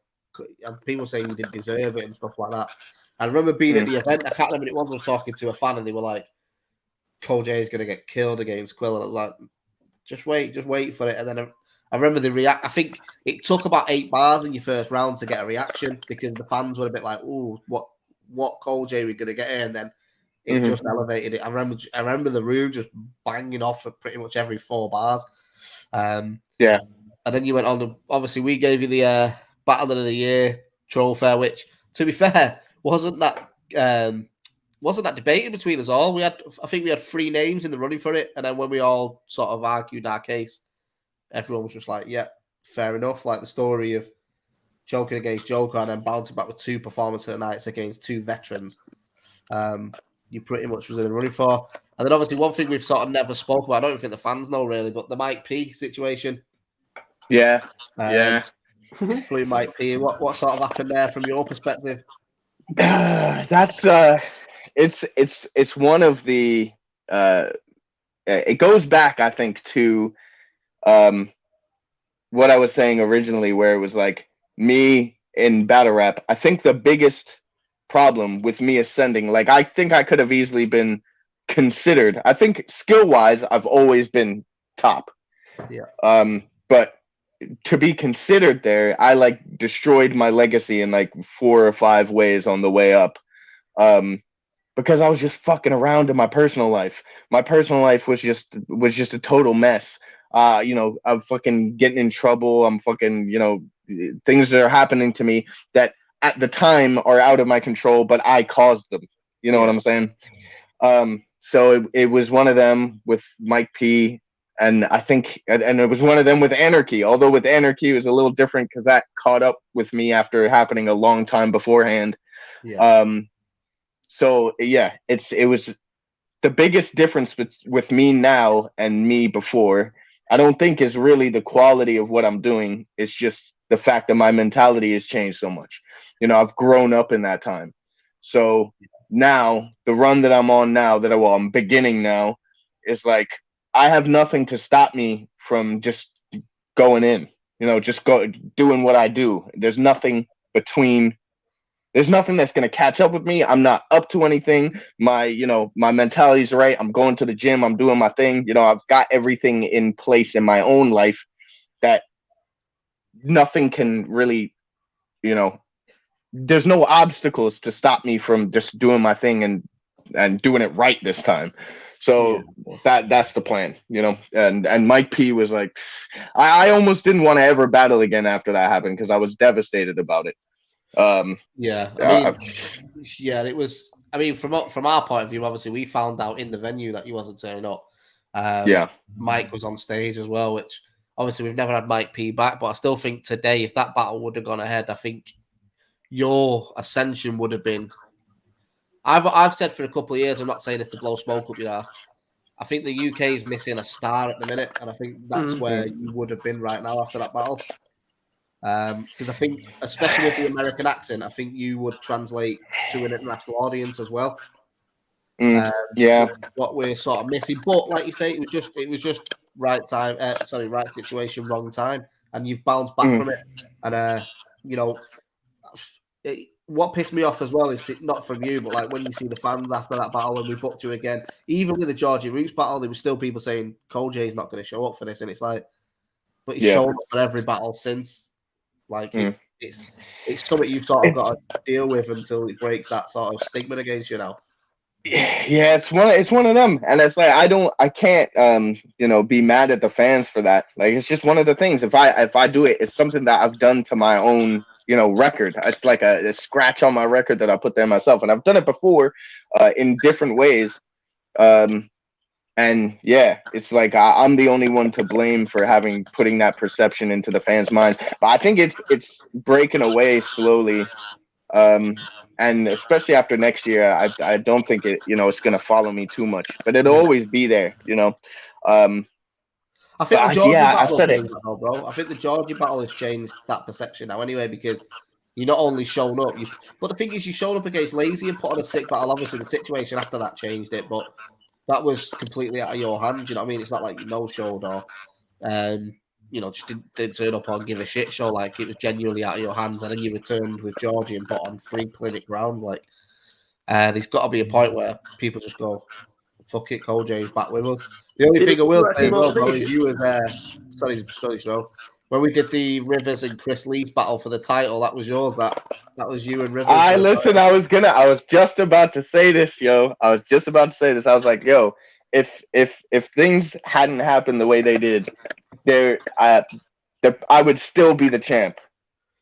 people saying you didn't deserve it and stuff like that. I remember being at the event. I can't remember it was. I was talking to a fan, and they were like, "Cojay is going to get killed against Quill," and I was like, just wait for it." And then I remember the react. I think it took about 8 bars in your first round to get a reaction, because the fans were a bit like, "Ooh, what Cojay are we going to get here?" And then it just elevated it. I remember the room just banging off at pretty much every 4 bars. And then you went on to, obviously we gave you the Battle of the Year trophy, which, to be fair, wasn't that debated between us all. I think we had 3 names in the running for it, and then when we all sort of argued our case, everyone was just like, yeah, fair enough. Like the story of Joker against Joker and then bouncing back with 2 performance of the nights against 2 veterans. You pretty much was in the running for. And then obviously one thing we've sort of never spoke about, I don't think the fans know really, but the Mike P situation. Yeah. Flew Mike P. What sort of happened there from your perspective? That's it's one of the it goes back, I think, to what I was saying originally, where it was like me in battle rap. I think the biggest problem with me ascending, like I think I could have easily been considered. I think skill wise, I've always been top. Yeah. But to be considered there, I like destroyed my legacy in like 4 or 5 ways on the way up. Because I was just fucking around in my personal life. My personal life was just a total mess. I'm fucking getting in trouble. I'm fucking, things that are happening to me that at the time are out of my control, but I caused them. You know what I'm saying? So it was one of them with Mike P. And I think, and it was one of them with Anarchy. Although with Anarchy, it was a little different because that caught up with me after happening a long time beforehand. Yeah. So yeah, it was the biggest difference with me now and me before. I don't think is really the quality of what I'm doing. It's just the fact that my mentality has changed so much. I've grown up in that time. So now the run that I'm on now, I'm beginning now, is like I have nothing to stop me from just going in. Just doing what I do. There's nothing between There's nothing that's going to catch up with me. I'm not up to anything. My mentality's right. I'm going to the gym. I'm doing my thing. I've got everything in place in my own life that nothing can really, there's no obstacles to stop me from just doing my thing and doing it right this time. So that's the plan, and Mike P was like, I almost didn't want to ever battle again after that happened because I was devastated about it. It was. I mean, from our point of view, obviously, we found out in the venue that he wasn't turning up. Mike was on stage as well, which obviously we've never had Mike P back, but I still think today, if that battle would have gone ahead, I think your ascension would have been. I've said for a couple of years, I'm not saying this to blow smoke up your ass. I think the UK is missing a star at the minute, and I think that's where you would have been right now after that battle. Because I think, especially with the American accent, I think you would translate to an international audience as well. What we're sort of missing, but like you say, it was just right time. Right situation, wrong time, and you've bounced back from it. And what pissed me off as well is not from you, but like when you see the fans after that battle when we booked you again, even with the Georgie Roots battle, there were still people saying Cojay's not going to show up for this, and it's like, but he's shown up for every battle since. Like it's something you've sort of got to deal with until it breaks that sort of stigma against you now. Yeah, it's one of them, and it's like I can't be mad at the fans for that. Like it's just one of the things. If I do it, it's something that I've done to my own record. It's like a scratch on my record that I put there myself, and I've done it before in different ways. And yeah, it's like I'm the only one to blame for putting that perception into the fans' minds. But I think it's breaking away slowly, and especially after next year, I don't think it's going to follow me too much. But it'll always be there, I think the Georgie battle has changed that though, bro. I think the Georgie battle has changed that perception now anyway, because you're not only shown up, but the thing is, you're showing up against Lazy and put on a sick battle. Obviously, the situation after that changed it, but that was completely out of your hands. You know what I mean? It's not like you no-showed or, just didn't turn up or give a shit show. Like, it was genuinely out of your hands. And then you returned with Georgie and put on 3 clinic rounds. Like, there's got to be a point where people just go, fuck it, Cojay's back with us. The only thing I will say as well, bro, is you was there. Sorry, Stro. When we did the Rivers and Chris Lee's battle for the title, that was yours. That was you and Rivers. I was just about to say this, yo. I was like, yo, if things hadn't happened the way they did, I would still be the champ.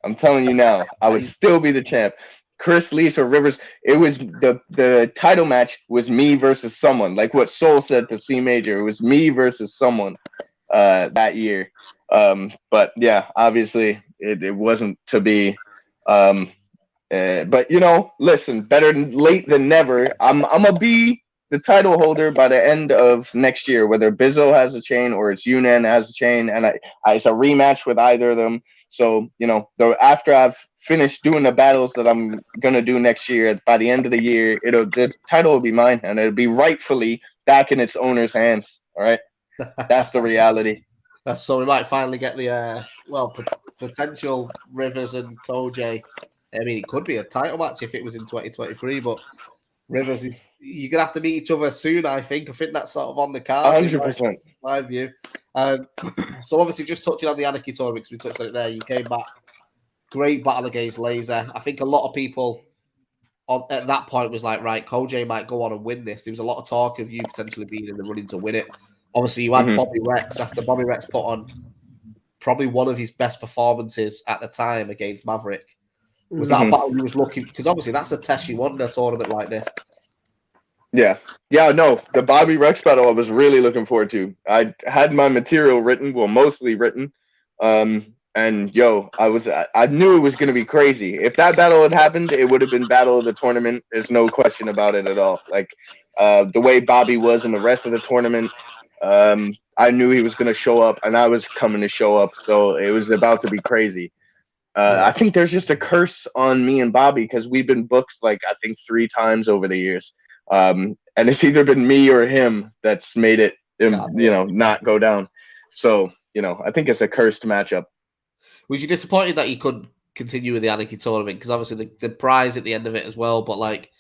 I'm telling you now, I would still be the champ. Chris Lee or Rivers, it was the title match was me versus someone. Like what Soul said to C Major, it was me versus someone that year. But yeah, obviously it wasn't to be. But listen, better late than never. I'm gonna be the title holder by the end of next year, whether Bizzo has a chain or it's Yunan has a chain, and it's a rematch with either of them. So after I've finished doing the battles that I'm gonna do next year, by the end of the year, the title will be mine, and it'll be rightfully back in its owner's hands. All right, that's the reality. So we might finally get the potential Rivers and Cojay. I mean, it could be a title match if it was in 2023, but Rivers you're gonna have to meet each other soon. I think that's sort of on the card. 100%. My view. So obviously, just touching on the Anarchy tournament, because we touched on it there. You came back, great battle against Laser. I think a lot of people at that point was like, right, Cojay might go on and win this. There was a lot of talk of you potentially being in the running to win it. Obviously, you had Bobby Rex after Bobby Rex put on probably one of his best performances at the time against Maverick. Was that a battle you was looking? Because obviously that's the test you want in a tournament like this. Yeah, no, the Bobby Rex battle I was really looking forward to. I had my material written, mostly written, and I knew it was going to be crazy. If that battle had happened, it would have been battle of the tournament. There's no question about it at all. Like the way Bobby was in the rest of the tournament, I knew he was going to show up, and I was coming to show up, so it was about to be crazy. I think there's just a curse on me and Bobby because we've been booked I think 3 times over the years. And it's either been me or him that's made it, not go down. So, I think it's a cursed matchup. Was you disappointed that you could continue with the Anarchy tournament? Because obviously the prize at the end of it as well, but like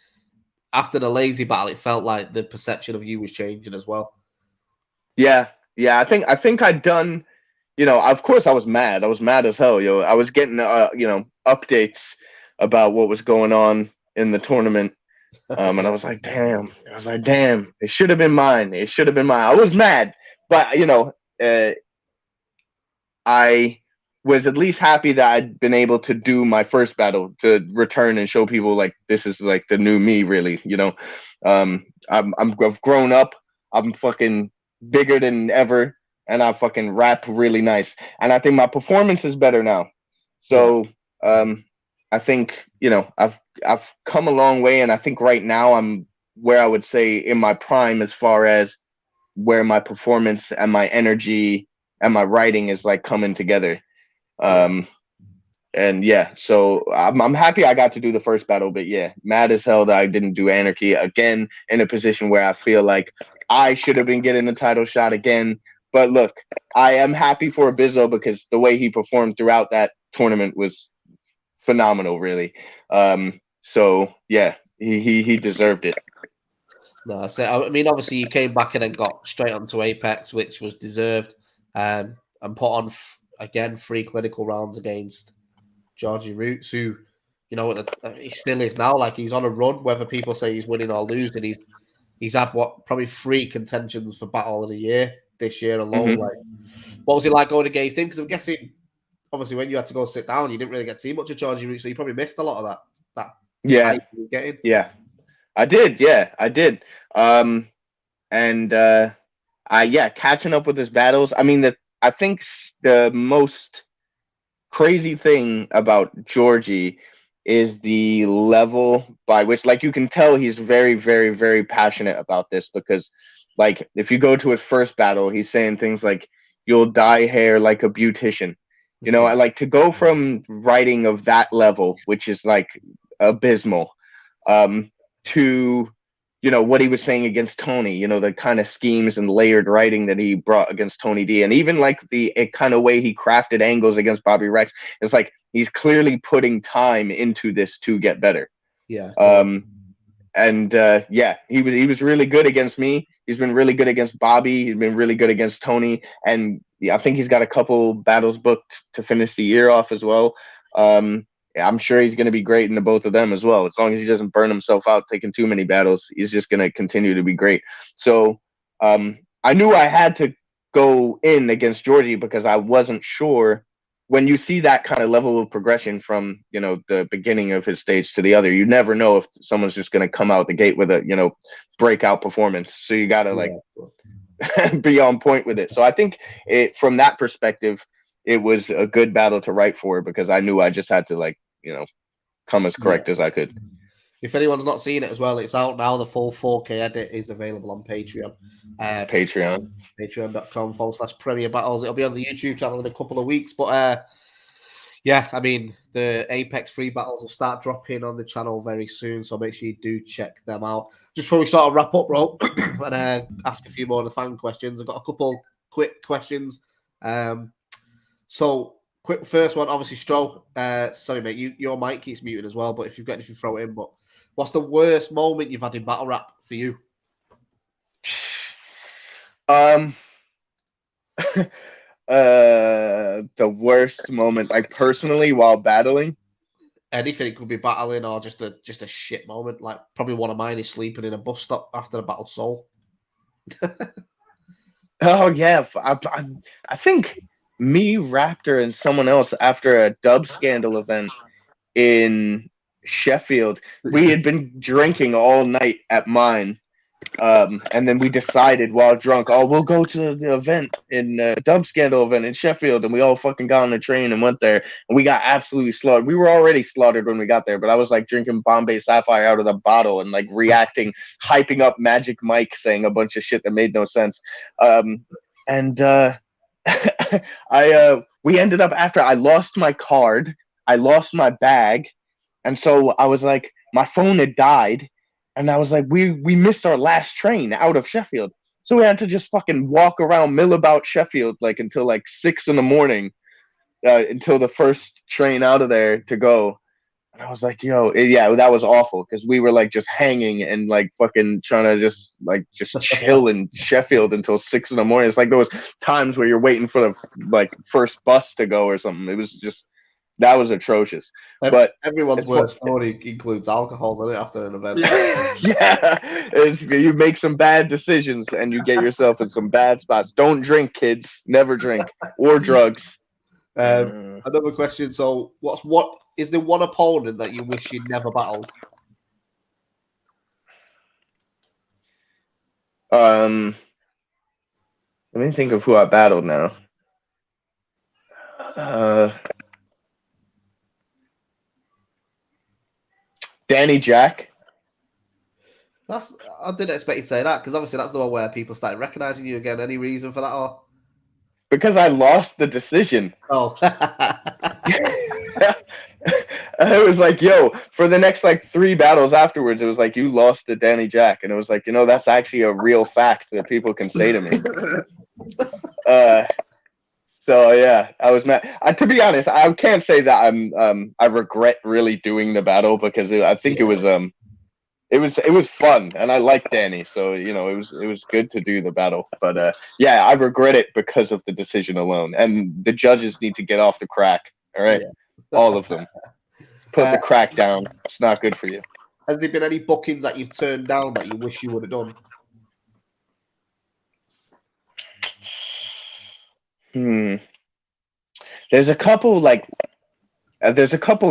after the lazy battle, it felt like the perception of you was changing as well. Yeah. I think I'd done, of course I was mad. I was mad as hell, yo. I was getting updates about what was going on in the tournament. And I was like, damn. It should have been mine. I was mad. But I was at least happy that I'd been able to do my first battle, to return and show people like this is like the new me, really. I've grown up. I'm fucking bigger than ever, and I fucking rap really nice. And I think my performance is better now. So I think I've come a long way, and I think right now I'm where I would say in my prime as far as where my performance and my energy and my writing is like coming together. And yeah, so I'm happy I got to do the first battle, but yeah, mad as hell that I didn't do Anarchy again, in a position where I feel like I should have been getting a title shot again. But look, I am happy for Bizzo because the way he performed throughout that tournament was phenomenal, really. So yeah, he deserved it. No, I mean, obviously you came back and then got straight onto Apex, which was deserved, and put on again 3 clinical rounds against Georgie Roots, who he still is now. Like, he's on a run, whether people say he's winning or losing. He's had probably 3 contentions for Battle of the Year this year alone. Like, what was it like going against him? Because I'm guessing, obviously, when you had to go sit down, you didn't really get to see much of Georgie Roots, so you probably missed a lot of that. Yeah, getting. Yeah, I did. Catching up with his battles. I mean, I think the most crazy thing about Georgie is the level by which, like, you can tell he's very, very, very passionate about this, because, like, if you go to his first battle, he's saying things like, "You'll dye hair like a beautician." I like to go from writing of that level, which is like abysmal, to what he was saying against Tony, the kind of schemes and layered writing that he brought against Tony D, and even like the kind of way he crafted angles against Bobby Rex. It's like he's clearly putting time into this to get better. Yeah. He was really good against me. He's been really good against Bobby. He's been really good against Tony, and I think he's got a couple battles booked to finish the year off as well. I'm sure he's going to be great in the both of them as well. As long as he doesn't burn himself out taking too many battles, he's just going to continue to be great. So I knew I had to go in against Georgie, because I wasn't sure. When you see that kind of level of progression from, the beginning of his stage to the other, you never know if someone's just going to come out the gate with a, breakout performance. So you got to be on point with it. So I think from that perspective, it was a good battle to write for, because I knew I just had to come as correct as I could. If anyone's not seen it as well, it's out now. The full 4K edit is available on Patreon. Patreon.com/Premier Battles. It'll be on the YouTube channel in a couple of weeks. But I mean, the Apex free battles will start dropping on the channel very soon, so make sure you do check them out. Just before we sort of wrap up, bro, and ask a few more of the fan questions. I've got a couple quick questions. So, quick first one, obviously, Stro. Sorry, mate, your mic keeps muted as well, but if you've got anything, throw it in. But what's the worst moment you've had in battle rap for you? The worst moment, like personally, while battling. Anything. It could be battling or just a shit moment. Like, probably one of mine is sleeping in a bus stop after a battle soul. Oh yeah, I think me, Raptor, and someone else after a dub scandal event in Sheffield. We had been drinking all night at mine. And then we decided while drunk, we'll go to the event in Dub Scandal event in Sheffield, and we all fucking got on the train and went there, and we got absolutely slaughtered. We were already slaughtered when we got there, but I was like drinking Bombay Sapphire out of the bottle and like reacting, hyping up Magic Mike, saying a bunch of shit that made no sense. We ended up, after I lost my card, I lost my bag, and so I was like, my phone had died. And I was like, we missed our last train out of Sheffield. So we had to just fucking walk around, mill about Sheffield, like until like 6 a.m. until the first train out of there to go. And I was like, yo, yeah, that was awful because we were like just hanging and like fucking trying to just chill in Sheffield until 6 in the morning. It's like those times where you're waiting for the like first bus to go or something. It was just, that was atrocious. But everyone's worst story includes alcohol, doesn't it, after an event? Yeah, you make some bad decisions and you get yourself in some bad spots. Don't drink, kids. Never drink or drugs. Another question. So, what is the one opponent that you wish you'd never battled? Let me think of who I battled now. Danny Jack. I didn't expect you to say that because obviously that's the one where people started recognizing you again. Any reason for that? Or because I lost the decision. Oh. It was like, yo, for the next like 3 battles afterwards, it was like, you lost to Danny Jack. And it was like, that's actually a real fact that people can say to me. So yeah, I was mad. To be honest, I can't say that I regret really doing the battle because I think it was fun and I liked Danny, so it was good to do the battle. But yeah, I regret it because of the decision alone. And the judges need to get off the crack. All right, all of them. Put the crack down. It's not good for you. Has there been any bookings that you've turned down that you wish you would have done? There's a couple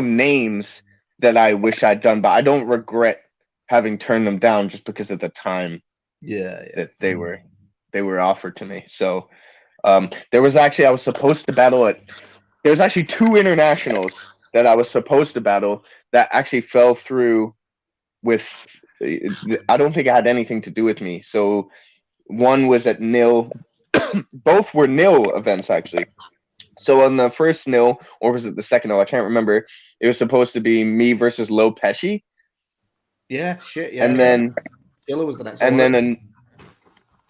names that I wish I'd done, but I don't regret having turned them down just because of the time that they were offered to me. So there was actually, I was supposed to battle at, there was actually 2 internationals that I was supposed to battle that actually fell through with, I don't think it had anything to do with me. So one was at nil, both were nil events actually. So on the first nil, or was it the second nil? I can't remember. It was supposed to be me versus Lo Pesci. Yeah, shit, yeah. And then Chilla was the next and one. then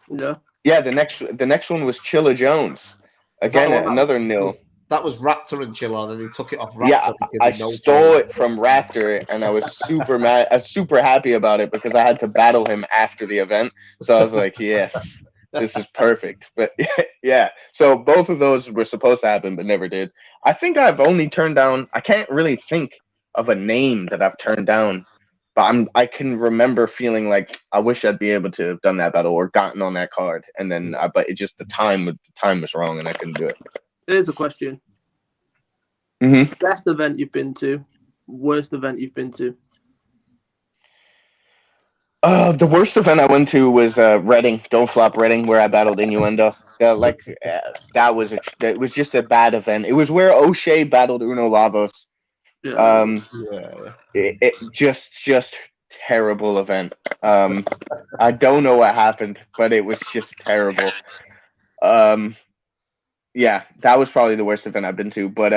the next one was Chilla Jones. Again, another nil. That was Raptor and Chilla, and then they took it off Raptor. Yeah, I stole it from Raptor, and I was super mad. I was super happy about it because I had to battle him after the event. So I was like, yes, this is perfect. But yeah, so both of those were supposed to happen, but never did. I think I've only turned down, I can't really think of a name that I've turned down, but I can remember feeling like I wish I'd be able to have done that battle or gotten on that card. And then, but it just, the time was wrong and I couldn't do it. Here's a question. Mm-hmm. Best event you've been to, worst event you've been to? The worst event I went to was Reading, Don't Flop Reading, where I battled Innuendo. It was just a bad event. It was where O'Shea battled Uno Lavos. It just terrible event. I don't know what happened, but it was just terrible. Yeah, that was probably the worst event I've been to. But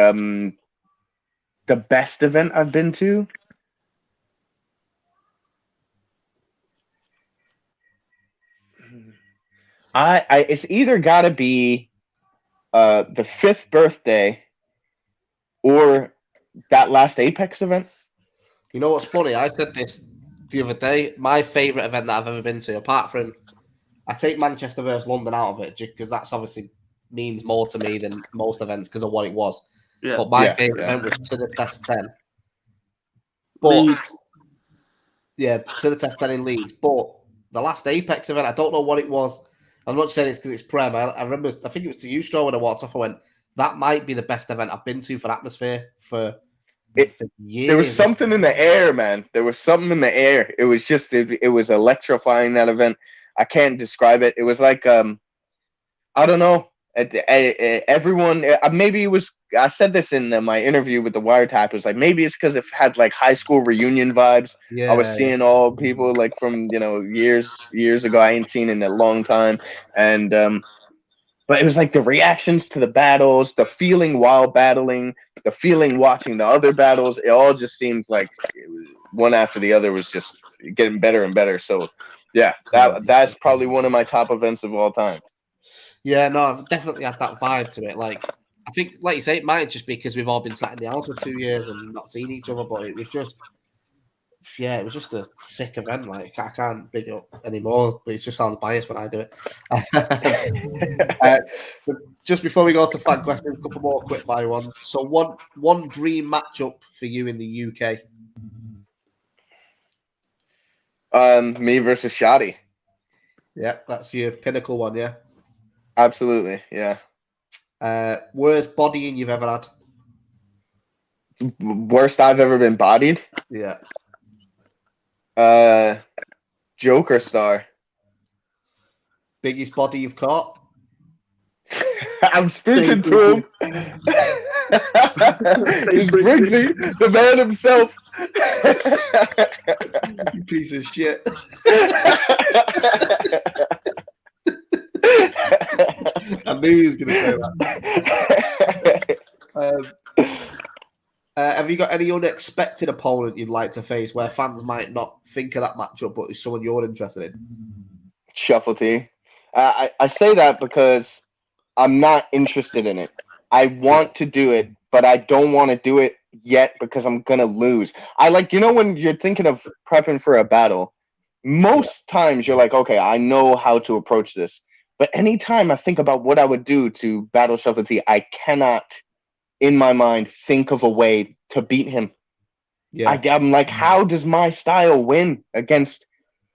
the best event I've been to, it's either got to be the 5th birthday or that last Apex event. You know what's funny? I said this the other day. My favorite event that I've ever been to, apart from, I take Manchester versus London out of it because that's obviously means more to me than most events because of what it was. Yeah. But my favorite event was to the Test 10. But Leeds. Yeah, to the Test 10 in Leeds. But the last Apex event, I don't know what it was. I'm not saying it's because it's Prem. I remember, I think it was to you, Stro, when I walked off. I went, that might be the best event I've been to for atmosphere for years. There was something in the air, man. There was something in the air. It was just, it was electrifying, that event. I can't describe it. It was like, I don't know. Everyone, maybe it was, I said this in my interview with the Wiretap, it was like, maybe it's because it had like high school reunion vibes. Yeah, I was seeing all people like from, years ago. I ain't seen in a long time. And, but it was like the reactions to the battles, the feeling while battling, the feeling watching the other battles. It all just seemed like it was, one after the other was just getting better and better. So yeah, that's probably one of my top events of all time. Yeah, no, I've definitely had that vibe to it. Like, I think, like you say, it might just be because we've all been sat in the house for 2 years and not seen each other, but it was just a sick event. Like, I can't big up anymore, but it just sounds biased when I do it. So just before we go to fan questions, a couple more quick fire ones. So one dream matchup for you in the UK? Me versus Shoddy. Yeah, that's your pinnacle one, yeah? Absolutely, yeah. Worst bodying you've ever had? Worst I've ever been bodied? Yeah. Joker Star. Biggest body you've caught? I'm speaking to him. It's Briggsy, the man himself. You piece of shit. I knew he was going to say that. Have you got any unexpected opponent you'd like to face where fans might not think of that matchup, but is someone you're interested in? Shuffle T. I say that because I'm not interested in it. I want to do it, but I don't want to do it yet because I'm going to lose. When you're thinking of prepping for a battle, most times you're like, okay, I know how to approach this. But anytime I think about what I would do to battle Shuffle T, I cannot, in my mind, think of a way to beat him. Yeah. I'm like, how does my style win against?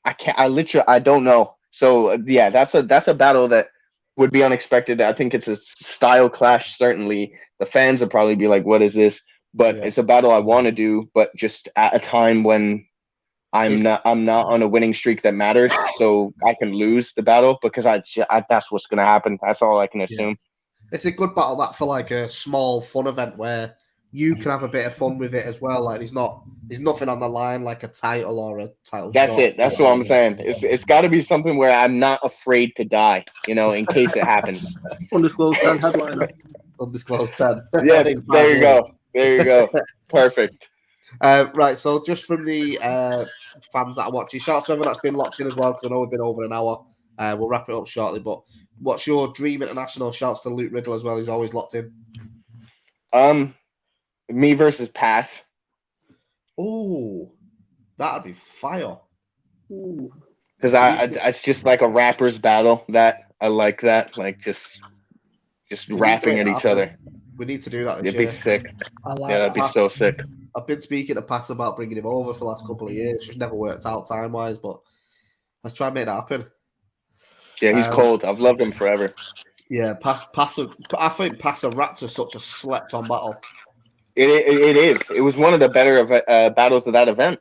I don't know. So yeah, that's a battle that would be unexpected. I think it's a style clash. Certainly, the fans would probably be like, "What is this?" But it's a battle I want to do, but just at a time when I'm not on a winning streak that matters, so I can lose the battle because that's what's gonna happen. That's all I can assume. Yeah. It's a good battle that for like a small fun event where you can have a bit of fun with it as well. Like there's nothing on the line like a title or a title. That's it. That's what I'm saying. It's got to be something where I'm not afraid to die, in case it happens. Undisclosed 10 headliner. Undisclosed 10. Yeah, there you go. There you go. Perfect. Right, so just from the fans that are watching, shout out to everyone that's been locked in as well, because I know we've been over an hour. We'll wrap it up shortly, but what's your dream international? Shouts to Luke Riddle as well, he's always locked in. Me versus Pass. Oh, that'd be fire. Because it's just like a rapper's battle. That I like that, like just rapping at each other. We need to do that. It'd be sick. That'd be so sick. I've been speaking to Pass about bringing him over for the last couple of years. Just never worked out time wise, but let's try and make that happen. Yeah, he's cold. I've loved him forever. Yeah, Pass. I think Pass and Rats are such a slept-on battle. It is. It was one of the better battles of that event.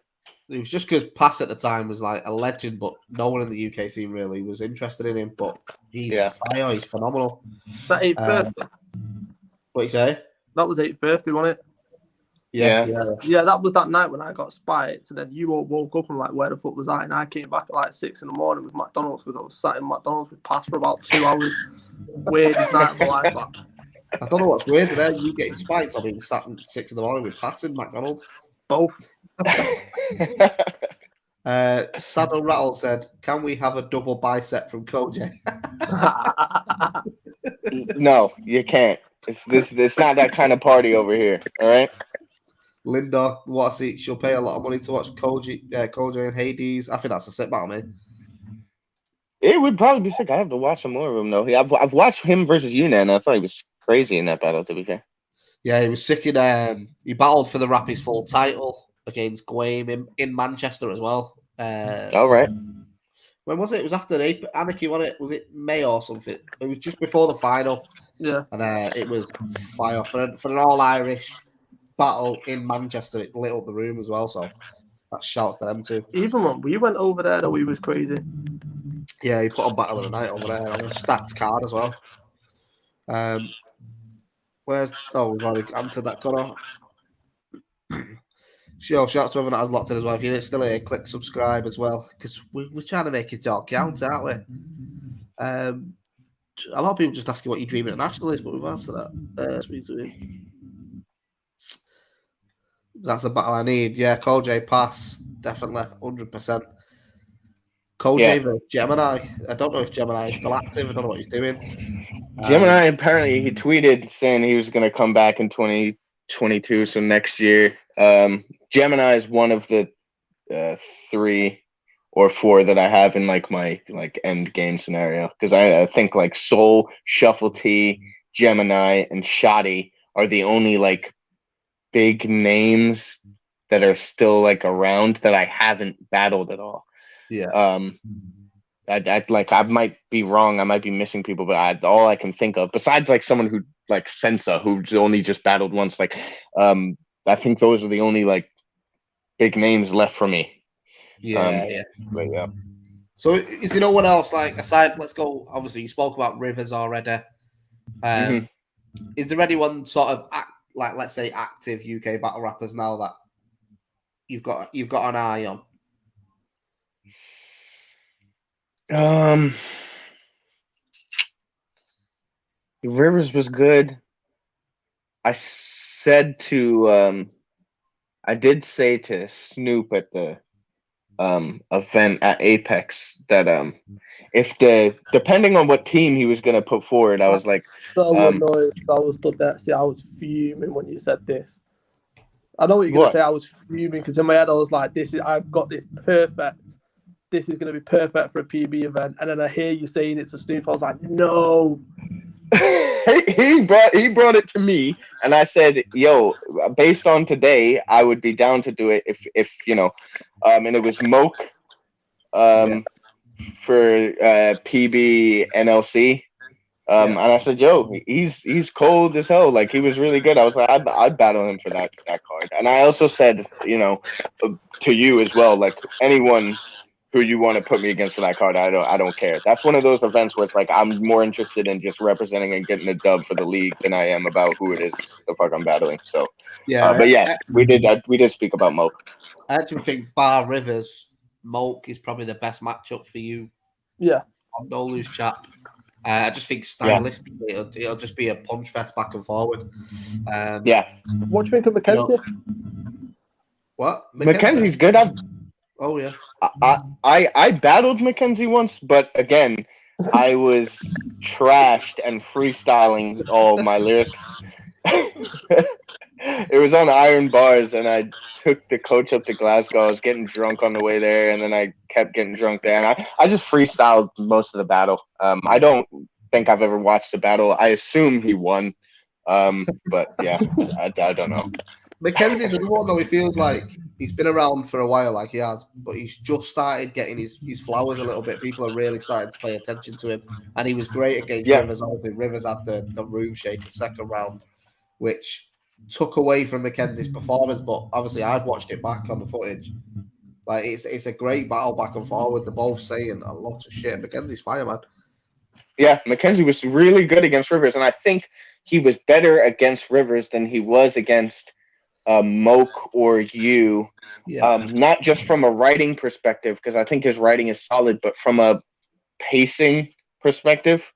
It was just because Pass at the time was like a legend, but no one in the UK scene really was interested in him. But he's fire. He's phenomenal. That 8th birthday. What you say? That was 8th birthday, wasn't it? Yeah, that was that night when I got spiked. And then you all woke up and like, where the fuck was I? And I came back at like 6 in the morning with McDonald's because I was sat in McDonald's with Pass for about 2 hours. Weirdest night of my life. I don't know what's weird there. You getting spiked? I mean, sat at 6 in the morning with Pass in McDonald's. Both. Saddle Rattle said, "Can we have a double bicep from Cojay?" No, you can't. It's not that kind of party over here. All right. Linda, she'll pay a lot of money to watch Cojay and Hades. I think that's a sick battle, man. It would probably be sick. I have to watch some more of him though. I've watched him versus Yuna, and I thought he was crazy in that battle. To be fair. Yeah, he was sick in. He battled for the Rappies full title against Guame in Manchester as well. All right. When was it? It was after Anarchy, wasn't it? Was it May or something? It was just before the final. Yeah. And it was fire for an all-Irish battle in Manchester. It lit up the room as well, so that shouts to them too. Even when we went over there, though, he was crazy. Yeah, he put on Battle of the Night over there on a stacked card as well. We've already answered that, Connor. Sure, shouts to everyone that has locked in as well. If you're still here, click subscribe as well, because we're trying to make it all count, aren't we? A lot of people just asking what your dream international is, but we've answered that. That's the battle I need. Yeah, Cojay Pass, definitely, 100%. Cojay versus Gemini. I don't know if Gemini is still active. I don't know what he's doing. Gemini apparently he tweeted saying he was going to come back in 2022, so next year. Gemini is one of the 3 or 4 that I have in like my like end game scenario, because I think like Soul, Shuffle T, Gemini, and Shoddy are the only like big names that are still like around that I haven't battled at all. Yeah. I might be wrong. I might be missing people, but all I can think of, besides like someone who like Sensa, who's only just battled once, like I think those are the only like big names left for me. Yeah. But yeah. So is there no one else like aside? Let's go. Obviously, you spoke about Rivers already. Is there anyone sort of like let's say active UK battle rappers now that you've got an eye on? Rivers was good. I did say to Snoop at the event at Apex that depending on what team he was gonna put forward, I was like so annoyed. I was stood there. I was fuming when you said this. I know what you're gonna say. I was fuming because in my head I was like, I've got this perfect. This is gonna be perfect for a PB event, and then I hear you saying it to Snoop. I was like, no. he brought it to me, and I said, "Yo, based on today, I would be down to do it if you know." And it was Moke, for PB NLC. And I said, "Yo, he's cold as hell. Like he was really good." I was like, "I'd battle him for that card." And I also said, you know, to you as well, like anyone who you want to put me against for that card, I don't care. That's one of those events where it's like I'm more interested in just representing and getting a dub for the league than I am about who it is the fuck I'm battling. So but yeah, we did speak about Moke. I actually think bar Rivers, Moke is probably the best matchup for you. Yeah. On Nolu's chat. I just think stylistically it'll just be a punch fest back and forward. What do you think of Mackenzie? What? Mackenzie's good. Oh yeah. I battled Mackenzie once, but again, I was trashed and freestyling all my lyrics. It was on Iron Bars, and I took the coach up to Glasgow. I was getting drunk on the way there, and then I kept getting drunk there. And I just freestyled most of the battle. I don't think I've ever watched a battle. I assume he won, but yeah, I don't know. Mackenzie's another one though. He feels like he's been around for a while, like he has, but he's just started getting his flowers a little bit. People are really starting to pay attention to him, and he was great against Rivers. Obviously, Rivers had the room shaker second round, which took away from Mackenzie's performance. But obviously, I've watched it back on the footage. Like it's a great battle back and forward. They're both saying a lot of shit. Mackenzie's fire, man. Yeah, Mackenzie was really good against Rivers, and I think he was better against Rivers than he was against Moke or you, not just from a writing perspective, because I think his writing is solid, but from a pacing perspective,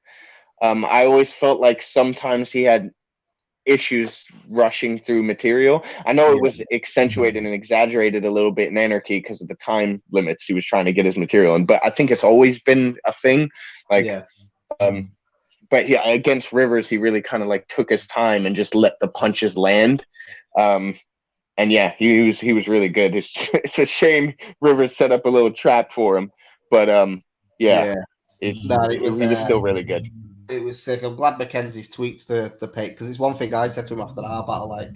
I always felt like sometimes he had issues rushing through material. I know it was accentuated and exaggerated a little bit in Anarchy because of the time limits he was trying to get his material in, but I think it's always been a thing. Like, but yeah, against Rivers, he really kind of like took his time and just let the punches land. And yeah, he was really good. It's a shame Rivers set up a little trap for him, but he was still really good. It was sick. I'm glad Mackenzie's tweaked the pace, because it's one thing I said to him after our battle, like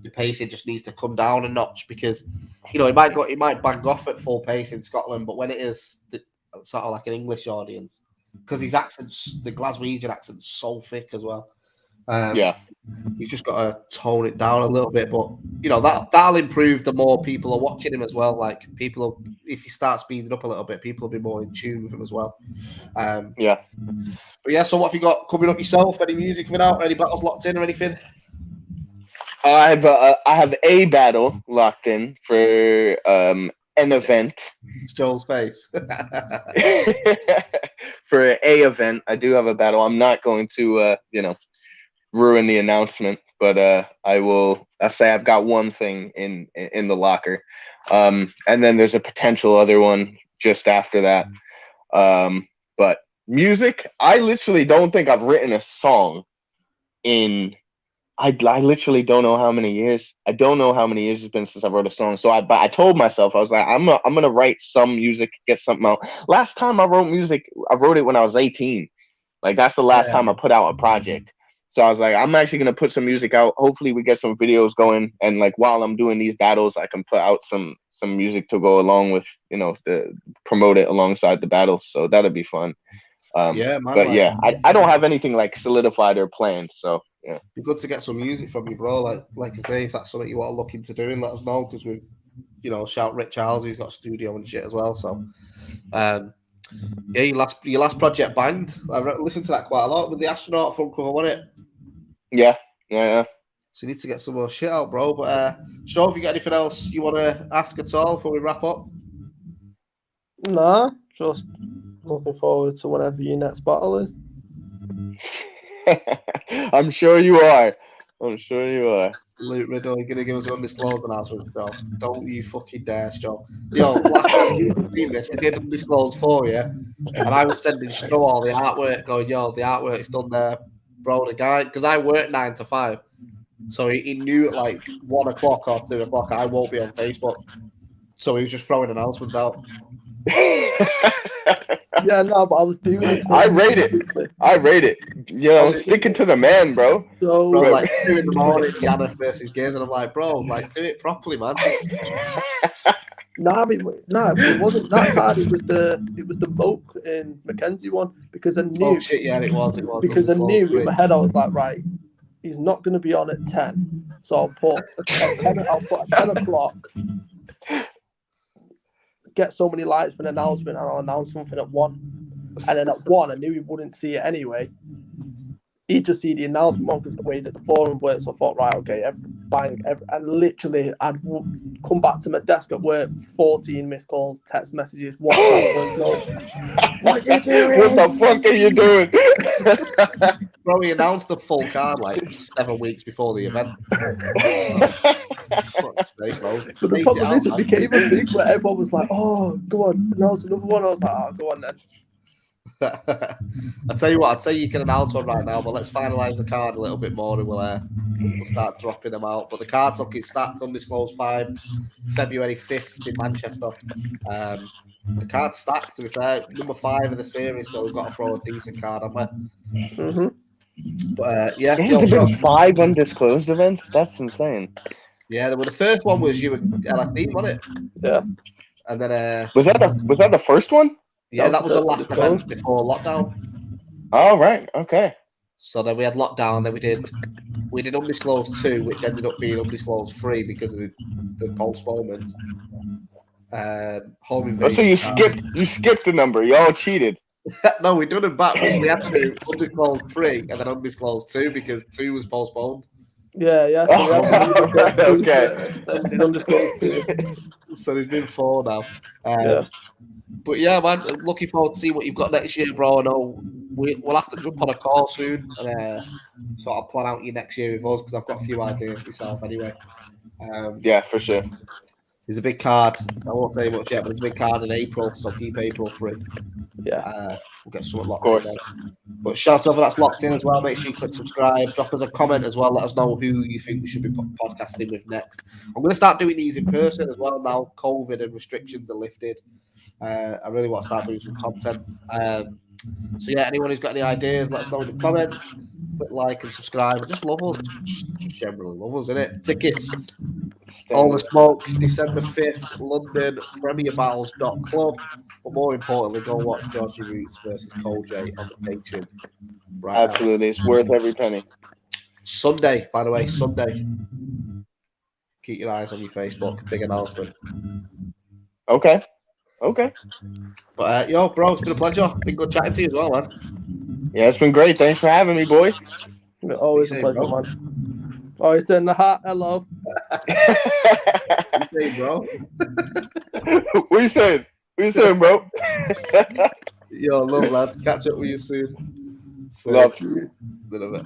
your pacing just needs to come down a notch, because you know he might bang off at full pace in Scotland, but when it is sort of like an English audience, because his accent's, the Glaswegian accent's so thick as well. He's just got to tone it down a little bit, but you know that'll improve the more people are watching him as well. Like if he starts speeding up a little bit, people will be more in tune with him as well. But yeah, so what have you got coming up yourself? Any music coming out? Any battles locked in or anything? I have a battle locked in for an event. It's Joel's face. For a event, I do have a battle. I'm not going to ruin the announcement, but I'll say I've got one thing in the locker, and then there's a potential other one just after that. But music, I literally don't think I've written a song in. I literally don't know how many years. I don't know how many years it's been since I wrote a song. So I told myself, I was like, I'm gonna write some music, get something out. Last time I wrote music, I wrote it when I was 18. Like that's the last time I put out a project. So I was like, I'm actually gonna put some music out. Hopefully we get some videos going, and like while I'm doing these battles, I can put out some music to go along with, promote it alongside the battles. So that'll be fun. Man, but yeah, I don't have anything like solidified or planned. So yeah, be good to get some music from you, bro. Like I say, if that's something you want to look into doing, let us know, because we, shout Rich Charles. He's got a studio and shit as well. So, yeah, your last project banged. I listened to that quite a lot with the astronaut front cover, wasn't it? Yeah. So you need to get some more shit out, bro. But Stro, have you got anything else you want to ask at all before we wrap up? Nah, just looking forward to whatever your next battle is. I'm sure you are. Luke Riddle, you're going to give us an undisclosed announcement, bro. Don't you fucking dare, Stro. Yo, last time you seen this, we did undisclosed for you, and I was sending Stro all the artwork, going, yo, the artwork's done there, bro. The guy, because I work 9 to 5, so he knew at like 1 o'clock or 2 o'clock I won't be on Facebook, so he was just throwing announcements out. Yeah, no, but I was doing it. So I rate it. Sticking to the man, bro. So, bro, like 2 in the morning, Yannick versus Gears, and I'm like, bro, like do it properly, man. It wasn't that card. It was the Moke and Mackenzie one, because I knew. Oh shit, yeah, it was. Because I knew in my head, I was like, right, he's not going to be on at 10, so I'll put at 10 o'clock. Get so many likes for an announcement, and I'll announce something at 1. And then at 1, I knew he wouldn't see it anyway. He'd just see the announcement one because the way that the forum works. So I thought, right, okay, and literally, I'd come back to my desk at work, 14 missed calls, text messages, WhatsApp. What are you doing? What the fuck are you doing? Bro, he announced the full card like 7 weeks before the event. Fuck's sake, bro. But the problem is, it became a thing where everyone was like, oh, go on, announce another one. I was like, oh, go on then. I'll tell you what, I'd say you can announce one right now, but let's finalise the card a little bit more, and we'll start dropping them out. But the card's looking stacked, undisclosed 5, February 5th in Manchester. The card's stacked, to be fair, number 5 of the series, so we've got to throw a decent card, haven't we? Mm-hmm. But yeah, there's been 5 undisclosed events. That's insane. Yeah, the first one was you and LSD, wasn't it? Yeah. And then was that the first one? Yeah, that was the last event before lockdown. Oh, right. Okay. So then we had lockdown. Then we did undisclosed 2, which ended up being undisclosed 3 because of the postponement. Home invasion. So you skipped the number. You all cheated. No, we done them back. We had to do undisclosed 3 and then undisclosed 2 because 2 was postponed. Yeah. So okay. Undisclosed 2. So there's been 4 now. Yeah. But yeah, man, looking forward to see what you've got next year, bro. I know we'll have to jump on a call soon and sort of plan out your next year with us, because I've got a few ideas myself anyway. Yeah, for sure. There's a big card. I won't say much yet, but there's a big card in April, so keep April free. Yeah. We'll get something locked in there. But shout out for that's locked in as well. Make sure you click subscribe. Drop us a comment as well. Let us know who you think we should be podcasting with next. I'm going to start doing these in person as well now. COVID and restrictions are lifted. I really want to start doing some content. So yeah, anyone who's got any ideas, let us know in the comments. Click like and subscribe. And just love us. Just generally love us, innit? Tickets. All the Smoke, December 5th, London, premierbattles.club. But more importantly, go watch Georgie Roots versus Cojay on the Patreon. Right Absolutely. Now. It's worth every penny. Sunday, by the way, Sunday. Keep your eyes on your Facebook. Big announcement. Okay. But, yo, bro, it's been a pleasure. Been good chatting to you as well, man. Yeah, it's been great. Thanks for having me, boys. Always a pleasure, man. Oh, it's in the hat. Hello. What you saying, bro? What you saying, bro? Yo, love, lads. Catch up with you soon. Love. A little bit.